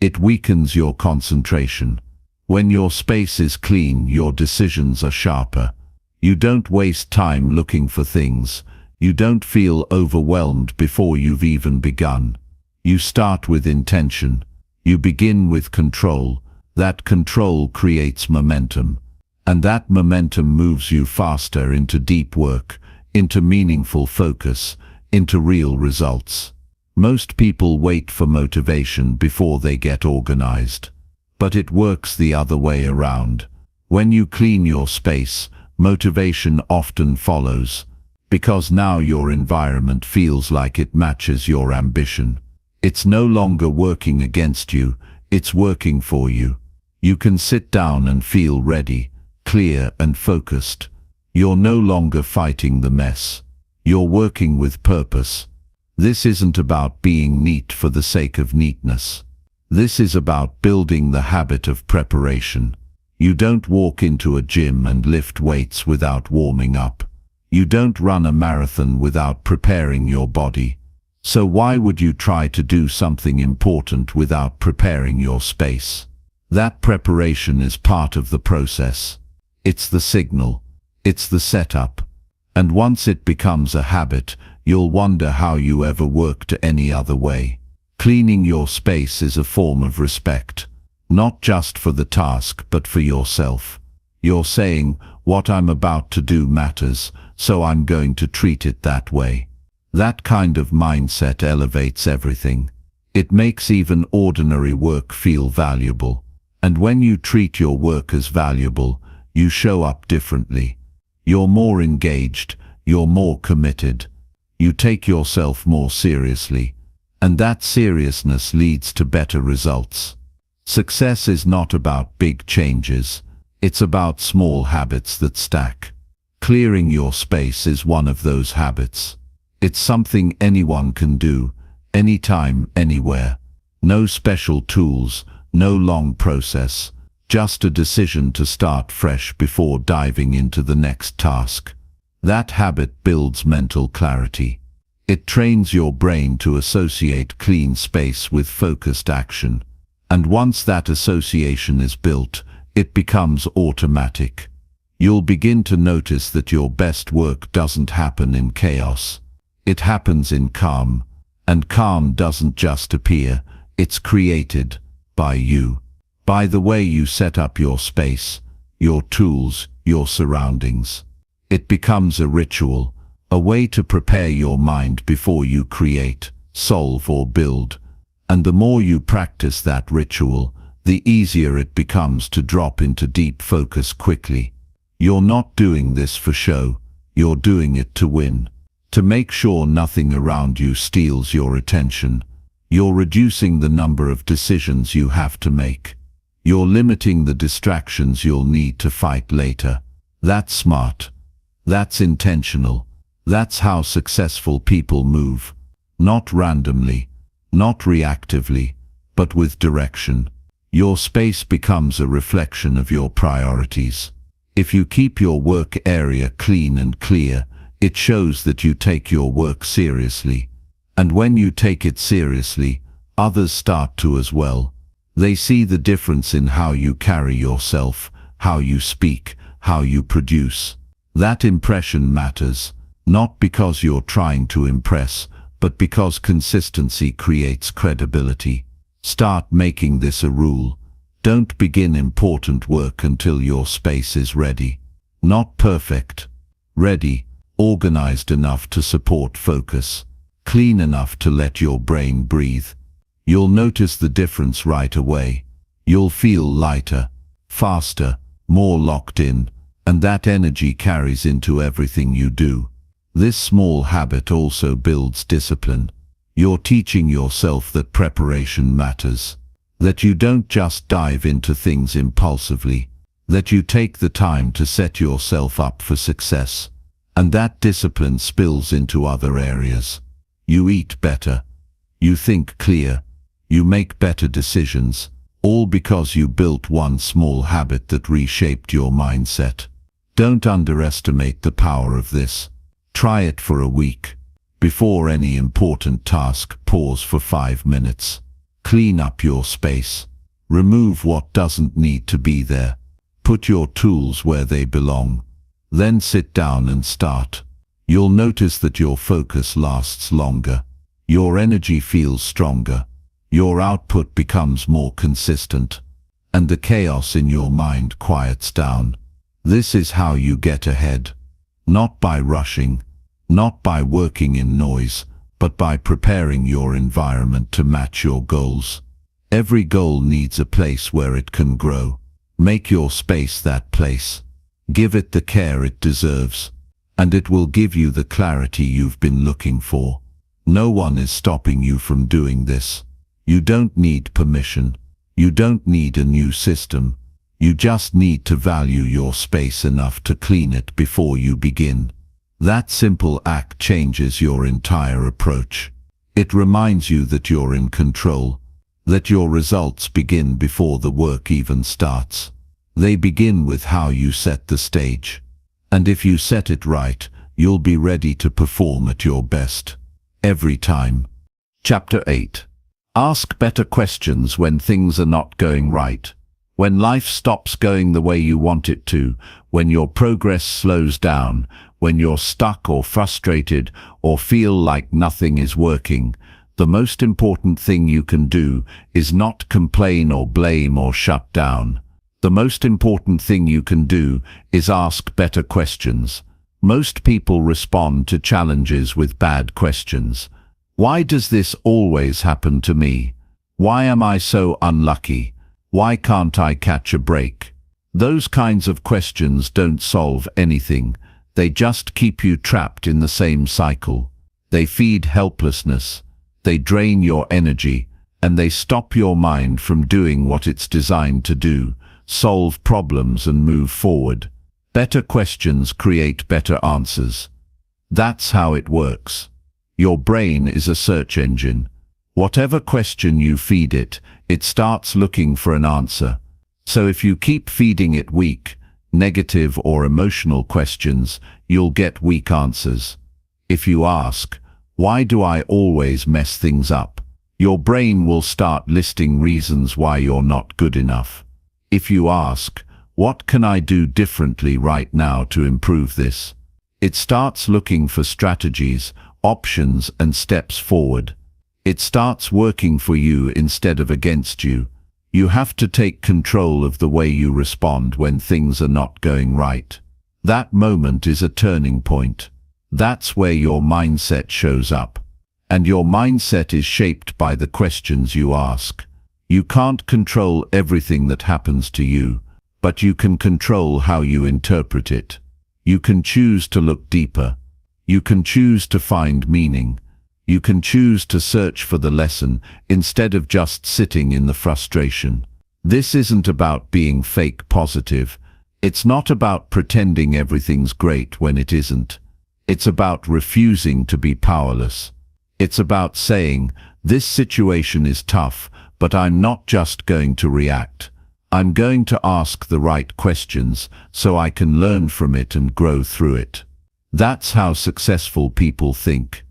It weakens your concentration. When your space is clean, your decisions are sharper. You don't waste time looking for things. You don't feel overwhelmed before you've even begun. You start with intention. You begin with control. That control creates momentum. And that momentum moves you faster into deep work, into meaningful focus, into real results. Most people wait for motivation before they get organized. But it works the other way around. When you clean your space, motivation often follows, because now your environment feels like it matches your ambition. It's no longer working against you, it's working for you. You can sit down and feel ready, clear and focused. You're no longer fighting the mess. You're working with purpose. This isn't about being neat for the sake of neatness. This is about building the habit of preparation. You don't walk into a gym and lift weights without warming up. You don't run a marathon without preparing your body. So why would you try to do something important without preparing your space? That preparation is part of the process. It's the signal. It's the setup. And once it becomes a habit, you'll wonder how you ever worked any other way. Cleaning your space is a form of respect, not just for the task but for yourself. You're saying, what I'm about to do matters, so I'm going to treat it that way. That kind of mindset elevates everything. It makes even ordinary work feel valuable. And when you treat your work as valuable, you show up differently. You're more engaged, you're more committed. You take yourself more seriously. And that seriousness leads to better results. Success is not about big changes. It's about small habits that stack. Clearing your space is one of those habits. It's something anyone can do, anytime, anywhere. No special tools, no long process, just a decision to start fresh before diving into the next task. That habit builds mental clarity. It trains your brain to associate clean space with focused action. And once that association is built, it becomes automatic. You'll begin to notice that your best work doesn't happen in chaos. It happens in calm. And calm doesn't just appear, it's created by you. By the way you set up your space, your tools, your surroundings. It becomes a ritual, a way to prepare your mind before you create, solve or build. And the more you practice that ritual, the easier it becomes to drop into deep focus quickly. You're not doing this for show, you're doing it to win. To make sure nothing around you steals your attention. You're reducing the number of decisions you have to make. You're limiting the distractions you'll need to fight later. That's smart. That's intentional. That's how successful people move. Not randomly, not reactively, but with direction. Your space becomes a reflection of your priorities. If you keep your work area clean and clear, it shows that you take your work seriously. And when you take it seriously, others start to as well. They see the difference in how you carry yourself, how you speak, how you produce. That impression matters, not because you're trying to impress, but because consistency creates credibility. Start making this a rule. Don't begin important work until your space is ready. Not perfect. Ready, organized enough to support focus, clean enough to let your brain breathe. You'll notice the difference right away. You'll feel lighter, faster, more locked in, and that energy carries into everything you do. This small habit also builds discipline. You're teaching yourself that preparation matters, that you don't just dive into things impulsively, that you take the time to set yourself up for success, and that discipline spills into other areas. You eat better, you think clear, you make better decisions, all because you built one small habit that reshaped your mindset. Don't underestimate the power of this. Try it for a week. Before any important task, pause for 5 minutes. Clean up your space. Remove what doesn't need to be there. Put your tools where they belong. Then sit down and start. You'll notice that your focus lasts longer. Your energy feels stronger. Your output becomes more consistent. And the chaos in your mind quiets down. This is how you get ahead. Not by rushing, not by working in noise, but by preparing your environment to match your goals. Every goal needs a place where it can grow. Make your space that place. Give it the care it deserves, and it will give you the clarity you've been looking for. No one is stopping you from doing this. You don't need permission. You don't need a new system. You just need to value your space enough to clean it before you begin. That simple act changes your entire approach. It reminds you that you're in control, that your results begin before the work even starts. They begin with how you set the stage. And if you set it right, you'll be ready to perform at your best. Every time. Chapter 8. Ask better questions when things are not going right. When life stops going the way you want it to, when your progress slows down, when you're stuck or frustrated or feel like nothing is working, the most important thing you can do is not complain or blame or shut down. The most important thing you can do is ask better questions. Most people respond to challenges with bad questions. Why does this always happen to me? Why am I so unlucky? Why can't I catch a break? Those kinds of questions don't solve anything. They just keep you trapped in the same cycle. They feed helplessness. They drain your energy, and they stop your mind from doing what it's designed to do: solve problems and move forward. Better questions create better answers. That's how it works. Your brain is a search engine. Whatever question you feed it, it starts looking for an answer. So if you keep feeding it weak, negative or emotional questions, you'll get weak answers. If you ask, "Why do I always mess things up?" your brain will start listing reasons why you're not good enough. If you ask, "What can I do differently right now to improve this?" it starts looking for strategies, options, and steps forward. It starts working for you instead of against you. You have to take control of the way you respond when things are not going right. That moment is a turning point. That's where your mindset shows up. And your mindset is shaped by the questions you ask. You can't control everything that happens to you, but you can control how you interpret it. You can choose to look deeper. You can choose to find meaning. You can choose to search for the lesson instead of just sitting in the frustration. This isn't about being fake positive. It's not about pretending everything's great when it isn't. It's about refusing to be powerless. It's about saying, "This situation is tough, but I'm not just going to react. I'm going to ask the right questions so I can learn from it and grow through it." That's how successful people think.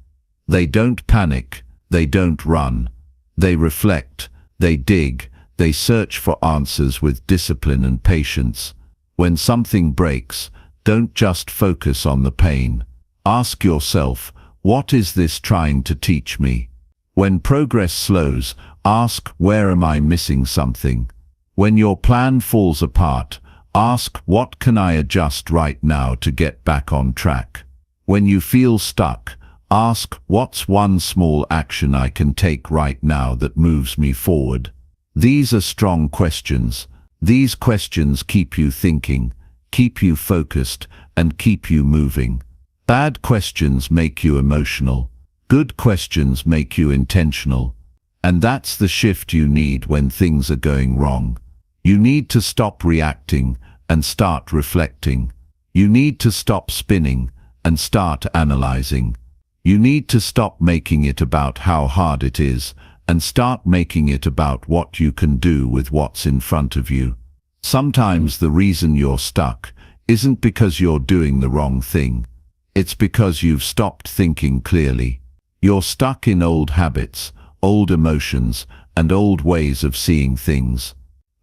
They don't panic, they don't run. They reflect, they dig, they search for answers with discipline and patience. When something breaks, don't just focus on the pain. Ask yourself, what is this trying to teach me? When progress slows, ask, where am I missing something? When your plan falls apart, ask, what can I adjust right now to get back on track? When you feel stuck, ask, what's one small action I can take right now that moves me forward? These are strong questions. These questions keep you thinking, keep you focused, and keep you moving. Bad questions make you emotional. Good questions make you intentional. And that's the shift you need when things are going wrong. You need to stop reacting and start reflecting. You need to stop spinning and start analyzing. You need to stop making it about how hard it is and start making it about what you can do with what's in front of you. Sometimes the reason you're stuck isn't because you're doing the wrong thing. It's because you've stopped thinking clearly. You're stuck in old habits, old emotions, and old ways of seeing things.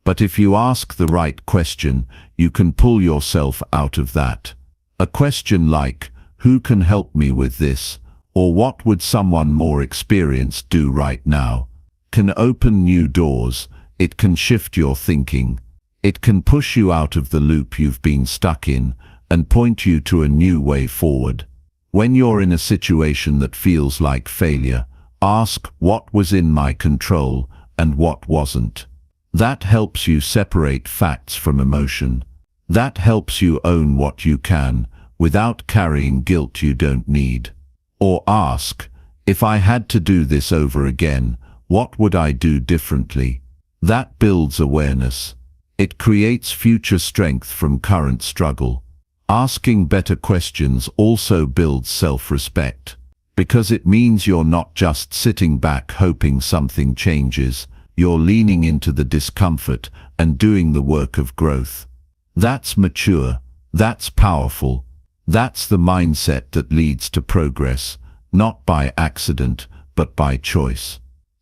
But if you ask the right question, you can pull yourself out of that. A question like, who can help me with this? Or what would someone more experienced do right now? Can open new doors. It can shift your thinking. It can push you out of the loop you've been stuck in and point you to a new way forward. When you're in a situation that feels like failure, ask what was in my control and what wasn't. That helps you separate facts from emotion. That helps you own what you can without carrying guilt you don't need. Or ask, if I had to do this over again, what would I do differently? That builds awareness. It creates future strength from current struggle. Asking better questions also builds self-respect, because it means you're not just sitting back hoping something changes. You're leaning into the discomfort and doing the work of growth. That's mature. That's powerful. That's the mindset that leads to progress, not by accident, but by choice.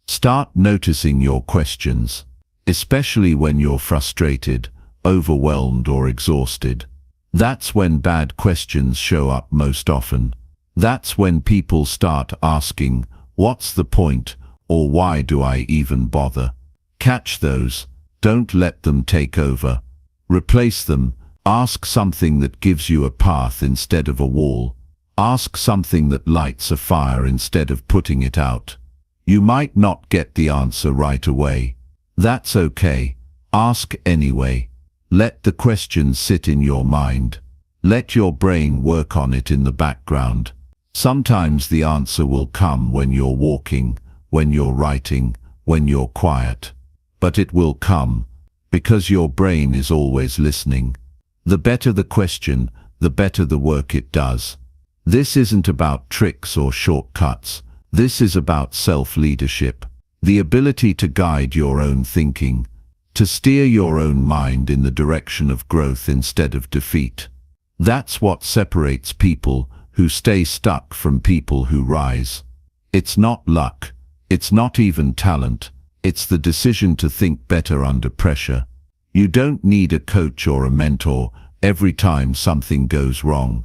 Start noticing your questions, especially when you're frustrated, overwhelmed, or exhausted. That's when bad questions show up most often. That's when people start asking, what's the point? Or why do I even bother? Catch those. Don't let them take over. Replace them. Ask something that gives you a path instead of a wall. Ask something that lights a fire instead of putting it out. You might not get the answer right away. That's okay. Ask anyway. Let the question sit in your mind. Let your brain work on it in the background. Sometimes the answer will come when you're walking, when you're writing, when you're quiet. But it will come, because your brain is always listening. The better the question, the better the work it does. This isn't about tricks or shortcuts. This is about self-leadership, the ability to guide your own thinking, to steer your own mind in the direction of growth instead of defeat. That's what separates people who stay stuck from people who rise. It's not luck. It's not even talent. It's the decision to think better under pressure. You don't need a coach or a mentor every time something goes wrong.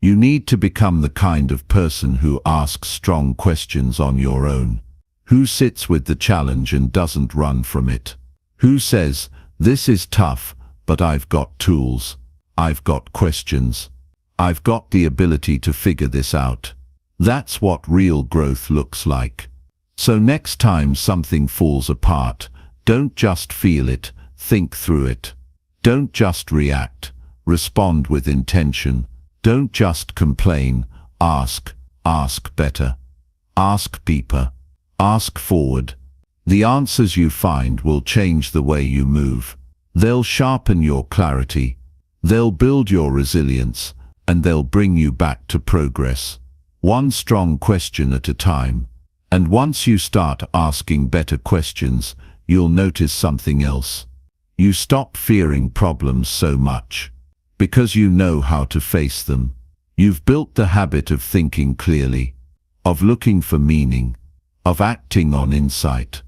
You need to become the kind of person who asks strong questions on your own. Who sits with the challenge and doesn't run from it? Who says, this is tough, but I've got tools. I've got questions. I've got the ability to figure this out. That's what real growth looks like. So next time something falls apart, don't just feel it, think through it. Don't just react, respond with intention. Don't just complain, ask better. Ask deeper. Ask forward. The answers you find will change the way you move. They'll sharpen your clarity. They'll build your resilience, and they'll bring you back to progress. One strong question at a time. And once you start asking better questions, you'll notice something else. You stop fearing problems so much, because you know how to face them. You've built the habit of thinking clearly, of looking for meaning, of acting on insight.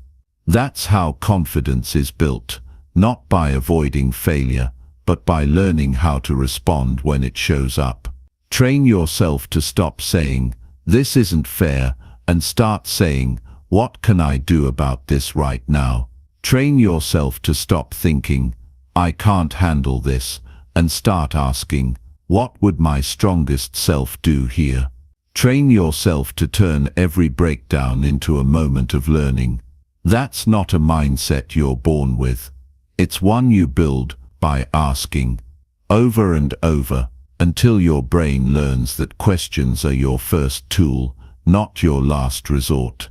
That's how confidence is built, not by avoiding failure, but by learning how to respond when it shows up. Train yourself to stop saying, this isn't fair, and start saying, what can I do about this right now? Train yourself to stop thinking, I can't handle this, and start asking, what would my strongest self do here? Train yourself to turn every breakdown into a moment of learning. That's not a mindset you're born with. It's one you build by asking, over and over, until your brain learns that questions are your first tool, not your last resort.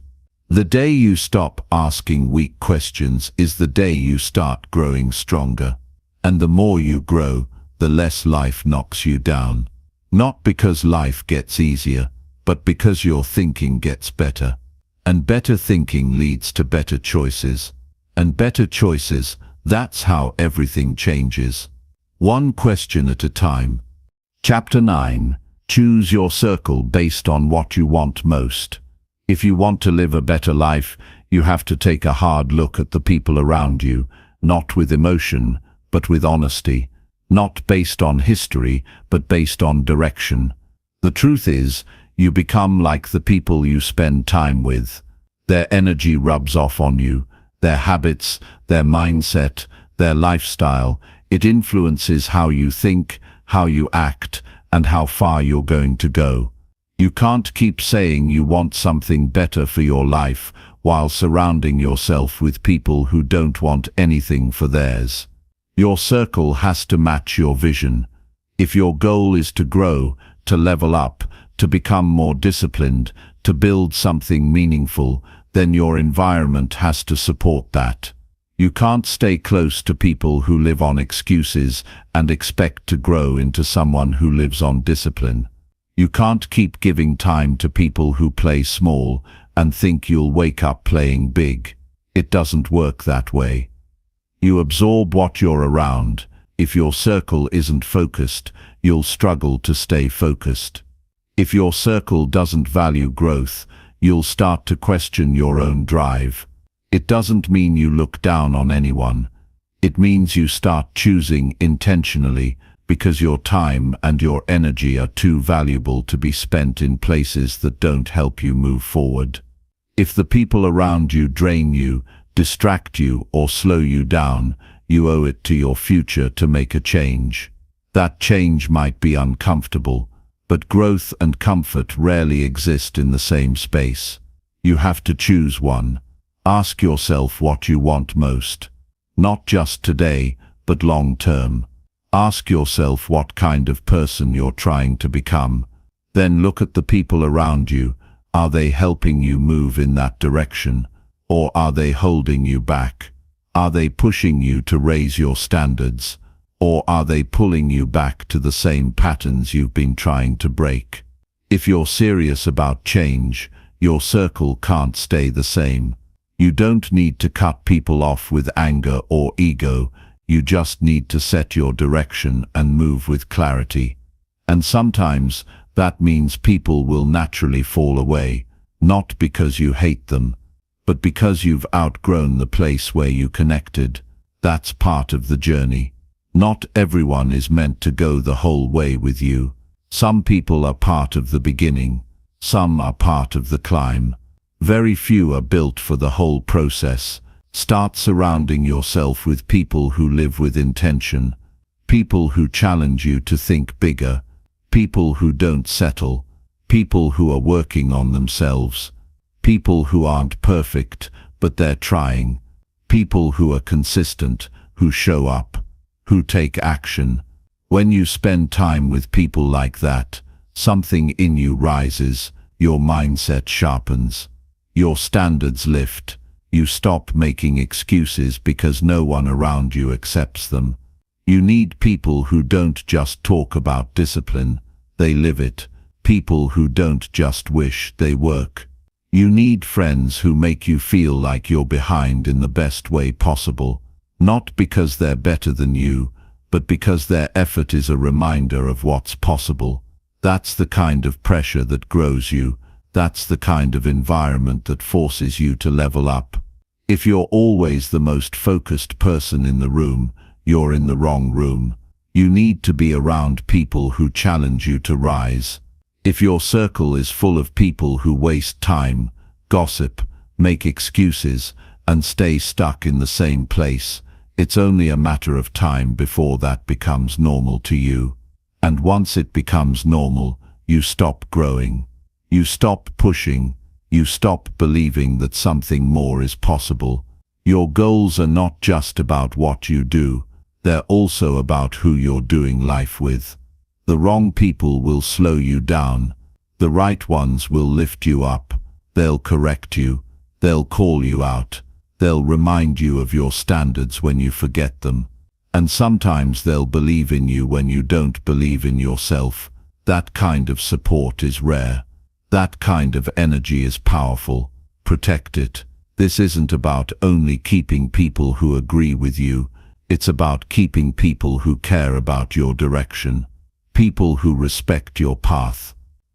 The day you stop asking weak questions is the day you start growing stronger. And the more you grow, the less life knocks you down. Not because life gets easier, but because your thinking gets better. And better thinking leads to better choices. And better choices, that's how everything changes. One question at a time. Chapter 9. Choose your circle based on what you want most. If you want to live a better life, you have to take a hard look at the people around you, not with emotion, but with honesty. Not based on history, but based on direction. The truth is, you become like the people you spend time with. Their energy rubs off on you, their habits, their mindset, their lifestyle. It influences how you think, how you act, and how far you're going to go. You can't keep saying you want something better for your life while surrounding yourself with people who don't want anything for theirs. Your circle has to match your vision. If your goal is to grow, to level up, to become more disciplined, to build something meaningful, then your environment has to support that. You can't stay close to people who live on excuses and expect to grow into someone who lives on discipline. You can't keep giving time to people who play small and think you'll wake up playing big. It doesn't work that way. You absorb what you're around. If your circle isn't focused, you'll struggle to stay focused. If your circle doesn't value growth, you'll start to question your own drive. It doesn't mean you look down on anyone. It means you start choosing intentionally, because your time and your energy are too valuable to be spent in places that don't help you move forward. If the people around you drain you, distract you, or slow you down, you owe it to your future to make a change. That change might be uncomfortable, but growth and comfort rarely exist in the same space. You have to choose one. Ask yourself what you want most. Not just today, but long term. Ask yourself what kind of person you're trying to become. Then look at the people around you. Are they helping you move in that direction? Or are they holding you back? Are they pushing you to raise your standards? Or are they pulling you back to the same patterns you've been trying to break? If you're serious about change, your circle can't stay the same. You don't need to cut people off with anger or ego. You just need to set your direction and move with clarity. And sometimes that means people will naturally fall away, not because you hate them, but because you've outgrown the place where you connected. That's part of the journey. Not everyone is meant to go the whole way with you. Some people are part of the beginning. Some are part of the climb. Very few are built for the whole process. Start surrounding yourself with people who live with intention, people who challenge you to think bigger, people who don't settle, people who are working on themselves, people who aren't perfect, but they're trying, people who are consistent, who show up, who take action. When you spend time with people like that, something in you rises, your mindset sharpens, your standards lift. You stop making excuses because no one around you accepts them. You need people who don't just talk about discipline, they live it. People who don't just wish, they work. You need friends who make you feel like you're behind in the best way possible, not because they're better than you, but because their effort is a reminder of what's possible. That's the kind of pressure that grows you. That's the kind of environment that forces you to level up. If you're always the most focused person in the room, you're in the wrong room. You need to be around people who challenge you to rise. If your circle is full of people who waste time, gossip, make excuses, and stay stuck in the same place, it's only a matter of time before that becomes normal to you. And once it becomes normal, you stop growing. You stop pushing. You stop believing that something more is possible. Your goals are not just about what you do, they're also about who you're doing life with. The wrong people will slow you down. The right ones will lift you up. They'll correct you. They'll call you out. They'll remind you of your standards when you forget them. And sometimes they'll believe in you when you don't believe in yourself. That kind of support is rare. That kind of energy is powerful. Protect it. This isn't about only keeping people who agree with you. It's about keeping people who care about your direction. People who respect your path.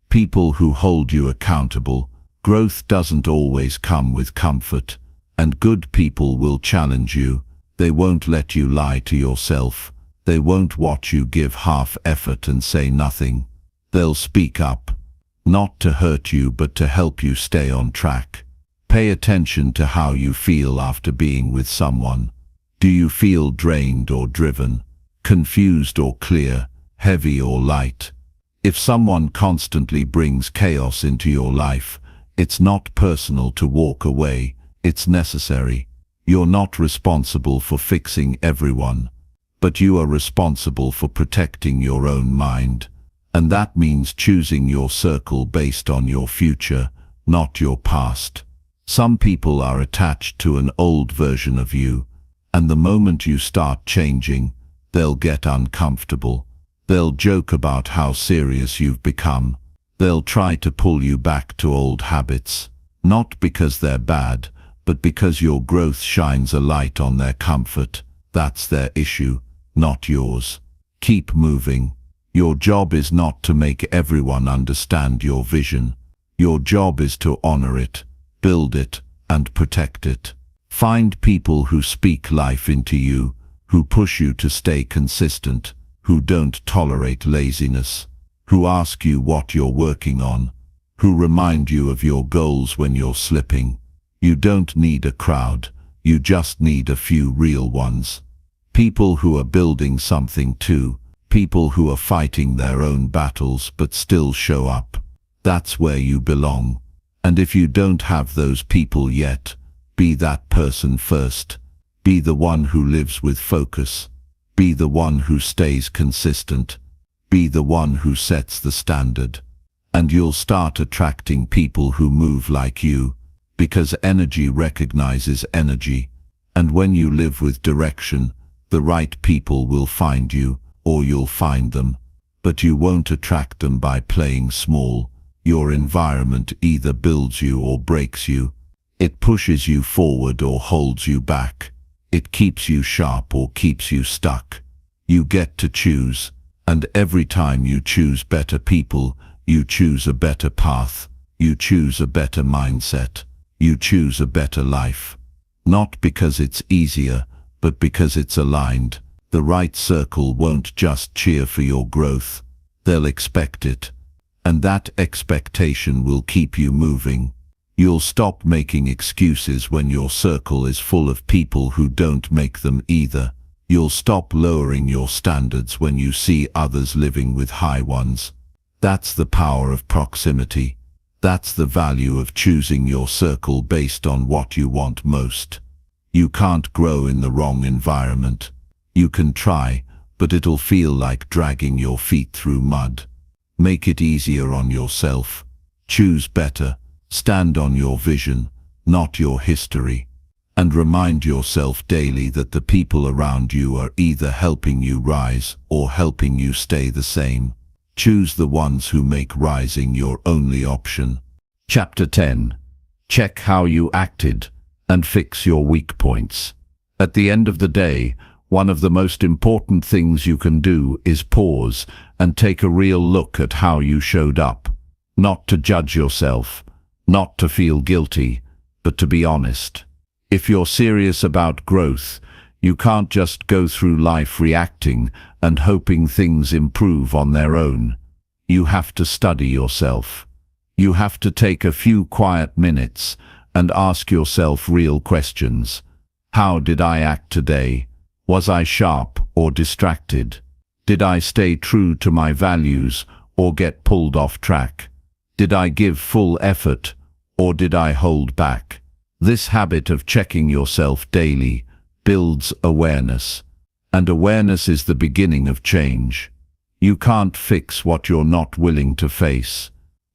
People who hold you accountable. Growth doesn't always come with comfort. And good people will challenge you. They won't let you lie to yourself. They won't watch you give half effort and say nothing. They'll speak up. Not to hurt you, but to help you stay on track. Pay attention to how you feel after being with someone. Do you feel drained or driven? Confused or clear? Heavy or light? If someone constantly brings chaos into your life, it's not personal to walk away. It's necessary. You're not responsible for fixing everyone, but you are responsible for protecting your own mind. And that means choosing your circle based on your future, not your past. Some people are attached to an old version of you, and the moment you start changing, they'll get uncomfortable. They'll joke about how serious you've become. They'll try to pull you back to old habits, not because they're bad, but because your growth shines a light on their comfort. That's their issue, not yours. Keep moving. Your job is not to make everyone understand your vision. Your job is to honor it, build it, and protect it. Find people who speak life into you, who push you to stay consistent, who don't tolerate laziness, who ask you what you're working on, who remind you of your goals when you're slipping. You don't need a crowd, you just need a few real ones. People who are building something too. People who are fighting their own battles but still show up. That's where you belong. And if you don't have those people yet, be that person first. Be the one who lives with focus. Be the one who stays consistent. Be the one who sets the standard. And you'll start attracting people who move like you, because energy recognizes energy. And when you live with direction, the right people will find you, or you'll find them, but you won't attract them by playing small. Your environment either builds you or breaks you. It pushes you forward or holds you back. It keeps you sharp or keeps you stuck. You get to choose, and every time you choose better people, you choose a better path. You choose a better mindset. You choose a better life. Not because it's easier, but because it's aligned. The right circle won't just cheer for your growth. They'll expect it. And that expectation will keep you moving. You'll stop making excuses when your circle is full of people who don't make them either. You'll stop lowering your standards when you see others living with high ones. That's the power of proximity. That's the value of choosing your circle based on what you want most. You can't grow in the wrong environment. You can try, but it'll feel like dragging your feet through mud. Make it easier on yourself. Choose better. Stand on your vision, not your history. And remind yourself daily that the people around you are either helping you rise or helping you stay the same. Choose the ones who make rising your only option. Chapter 10. Check how you acted and fix your weak points. At the end of the day, one of the most important things you can do is pause and take a real look at how you showed up. Not to judge yourself, not to feel guilty, but to be honest. If you're serious about growth, you can't just go through life reacting and hoping things improve on their own. You have to study yourself. You have to take a few quiet minutes and ask yourself real questions. How did I act today? Was I sharp or distracted? Did I stay true to my values or get pulled off track? Did I give full effort or did I hold back? This habit of checking yourself daily builds awareness, and awareness is the beginning of change. You can't fix what you're not willing to face.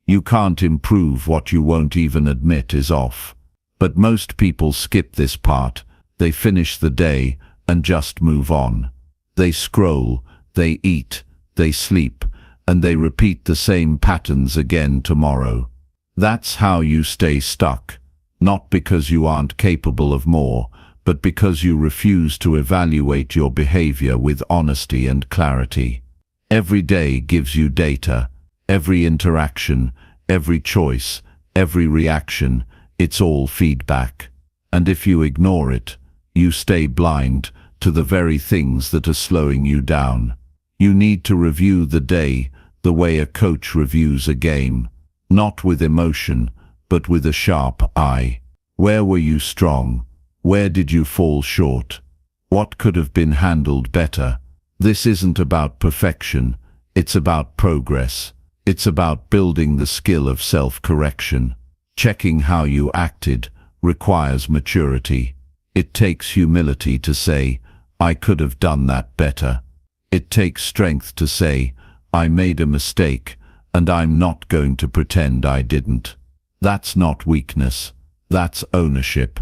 You can't improve what you won't even admit is off. But most people skip this part. They finish the day and just move on. They scroll, they eat, they sleep, and they repeat the same patterns again tomorrow. That's how you stay stuck, not because you aren't capable of more, but because you refuse to evaluate your behavior with honesty and clarity. Every day gives you data. Every interaction, every choice, every reaction, it's all feedback. And if you ignore it, you stay blind to the very things that are slowing you down. You need to review the day the way a coach reviews a game, not with emotion, but with a sharp eye. Where were you strong? Where did you fall short? What could have been handled better? This isn't about perfection, it's about progress. It's about building the skill of self-correction. Checking how you acted requires maturity. It takes humility to say, I could have done that better. It takes strength to say, I made a mistake, and I'm not going to pretend I didn't. That's not weakness. That's ownership.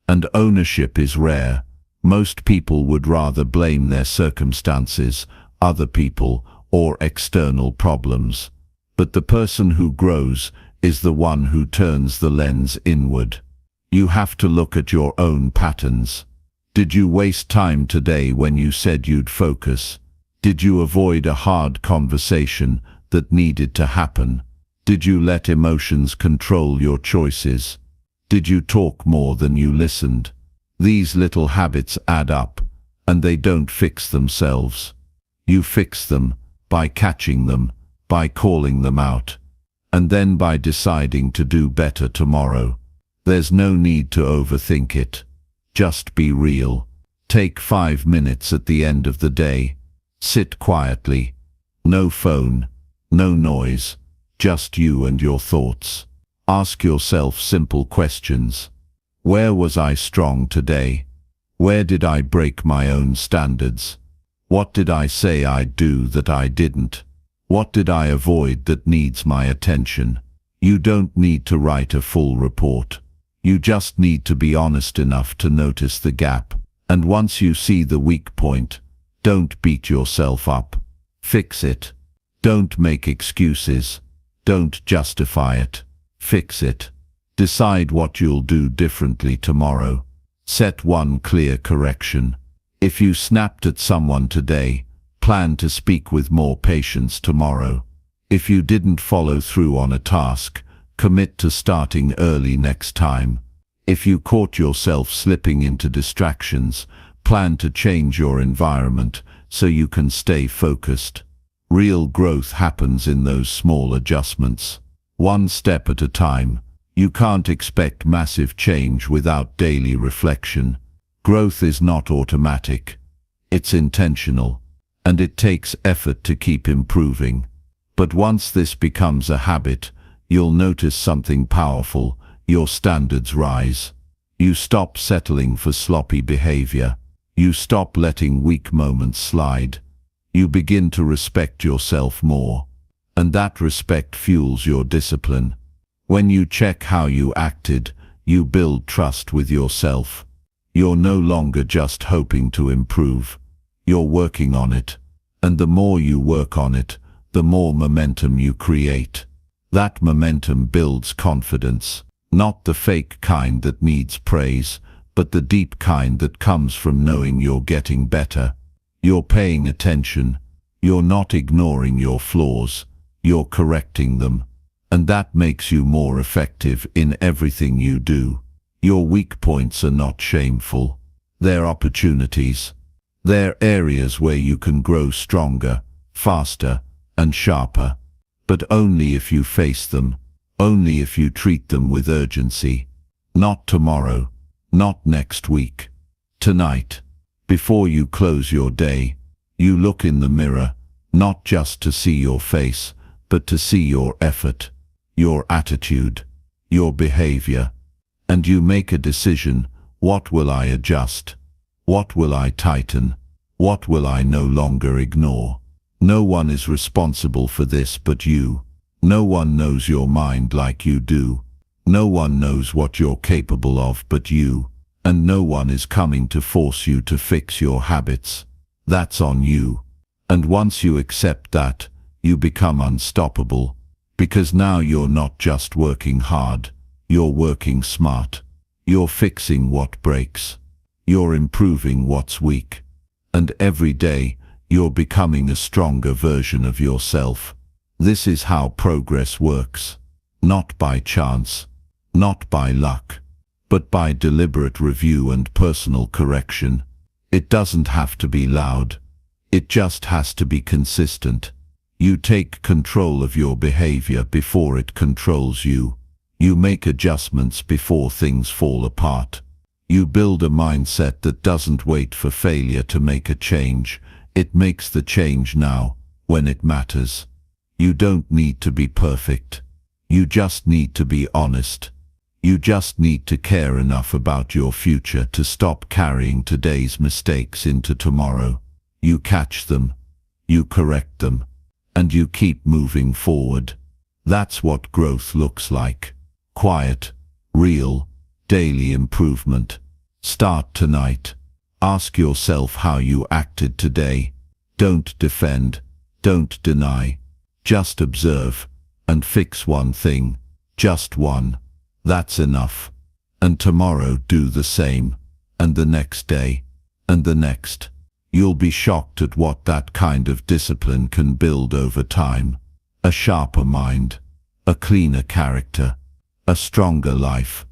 And ownership is rare. Most people would rather blame their circumstances, other people, or external problems. But the person who grows is the one who turns the lens inward. You have to look at your own patterns. Did you waste time today when you said you'd focus? Did you avoid a hard conversation that needed to happen? Did you let emotions control your choices? Did you talk more than you listened? These little habits add up, and they don't fix themselves. You fix them by catching them, by calling them out, and then by deciding to do better tomorrow. There's no need to overthink it. Just be real. Take 5 minutes at the end of the day. Sit quietly. No phone, no noise, just you and your thoughts. Ask yourself simple questions. Where was I strong today? Where did I break my own standards? What did I say I'd do that I didn't? What did I avoid that needs my attention? You don't need to write a full report. You just need to be honest enough to notice the gap. And once you see the weak point, don't beat yourself up. Fix it. Don't make excuses. Don't justify it. Fix it. Decide what you'll do differently tomorrow. Set one clear correction. If you snapped at someone today, plan to speak with more patience tomorrow. If you didn't follow through on a task, commit to starting early next time. If you caught yourself slipping into distractions, plan to change your environment so you can stay focused. Real growth happens in those small adjustments. One step at a time. You can't expect massive change without daily reflection. Growth is not automatic. It's intentional, and it takes effort to keep improving. But once this becomes a habit, you'll notice something powerful. Your standards rise. You stop settling for sloppy behavior. You stop letting weak moments slide. You begin to respect yourself more. And that respect fuels your discipline. When you check how you acted, you build trust with yourself. You're no longer just hoping to improve. You're working on it. And the more you work on it, the more momentum you create. That momentum builds confidence, not the fake kind that needs praise, but the deep kind that comes from knowing you're getting better. You're paying attention. You're not ignoring your flaws. You're correcting them. And that makes you more effective in everything you do. Your weak points are not shameful. They're opportunities. They're areas where you can grow stronger, faster, and sharper. But only if you face them, only if you treat them with urgency. Not tomorrow, not next week. Tonight, before you close your day, you look in the mirror, not just to see your face, but to see your effort, your attitude, your behavior. And you make a decision. What will I adjust? What will I tighten? What will I no longer ignore? No one is responsible for this but you. No one knows your mind like you do. No one knows what you're capable of but you. And no one is coming to force you to fix your habits. That's on you. And once you accept that, you become unstoppable. Because now you're not just working hard, you're working smart. You're fixing what breaks. You're improving what's weak. And every day, you're becoming a stronger version of yourself. This is how progress works. Not by chance, not by luck, but by deliberate review and personal correction. It doesn't have to be loud. It just has to be consistent. You take control of your behavior before it controls you. You make adjustments before things fall apart. You build a mindset that doesn't wait for failure to make a change. It makes the change now, when it matters. You don't need to be perfect. You just need to be honest. You just need to care enough about your future to stop carrying today's mistakes into tomorrow. You catch them, you correct them, and you keep moving forward. That's what growth looks like. Quiet, real, daily improvement. Start tonight. Ask yourself how you acted today. Don't defend, don't deny. Just observe, and fix one thing. Just one. That's enough. And tomorrow do the same. And the next day. And the next. You'll be shocked at what that kind of discipline can build over time. A sharper mind. A cleaner character. A stronger life.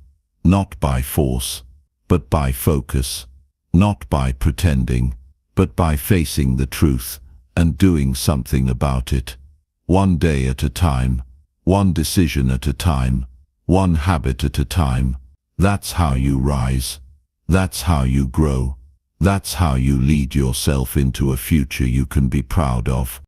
Not by force, but by focus. Not by pretending, but by facing the truth and doing something about it. One day at a time. One decision at a time. One habit at a time. That's how you rise. That's how you grow. That's how you lead yourself into a future you can be proud of.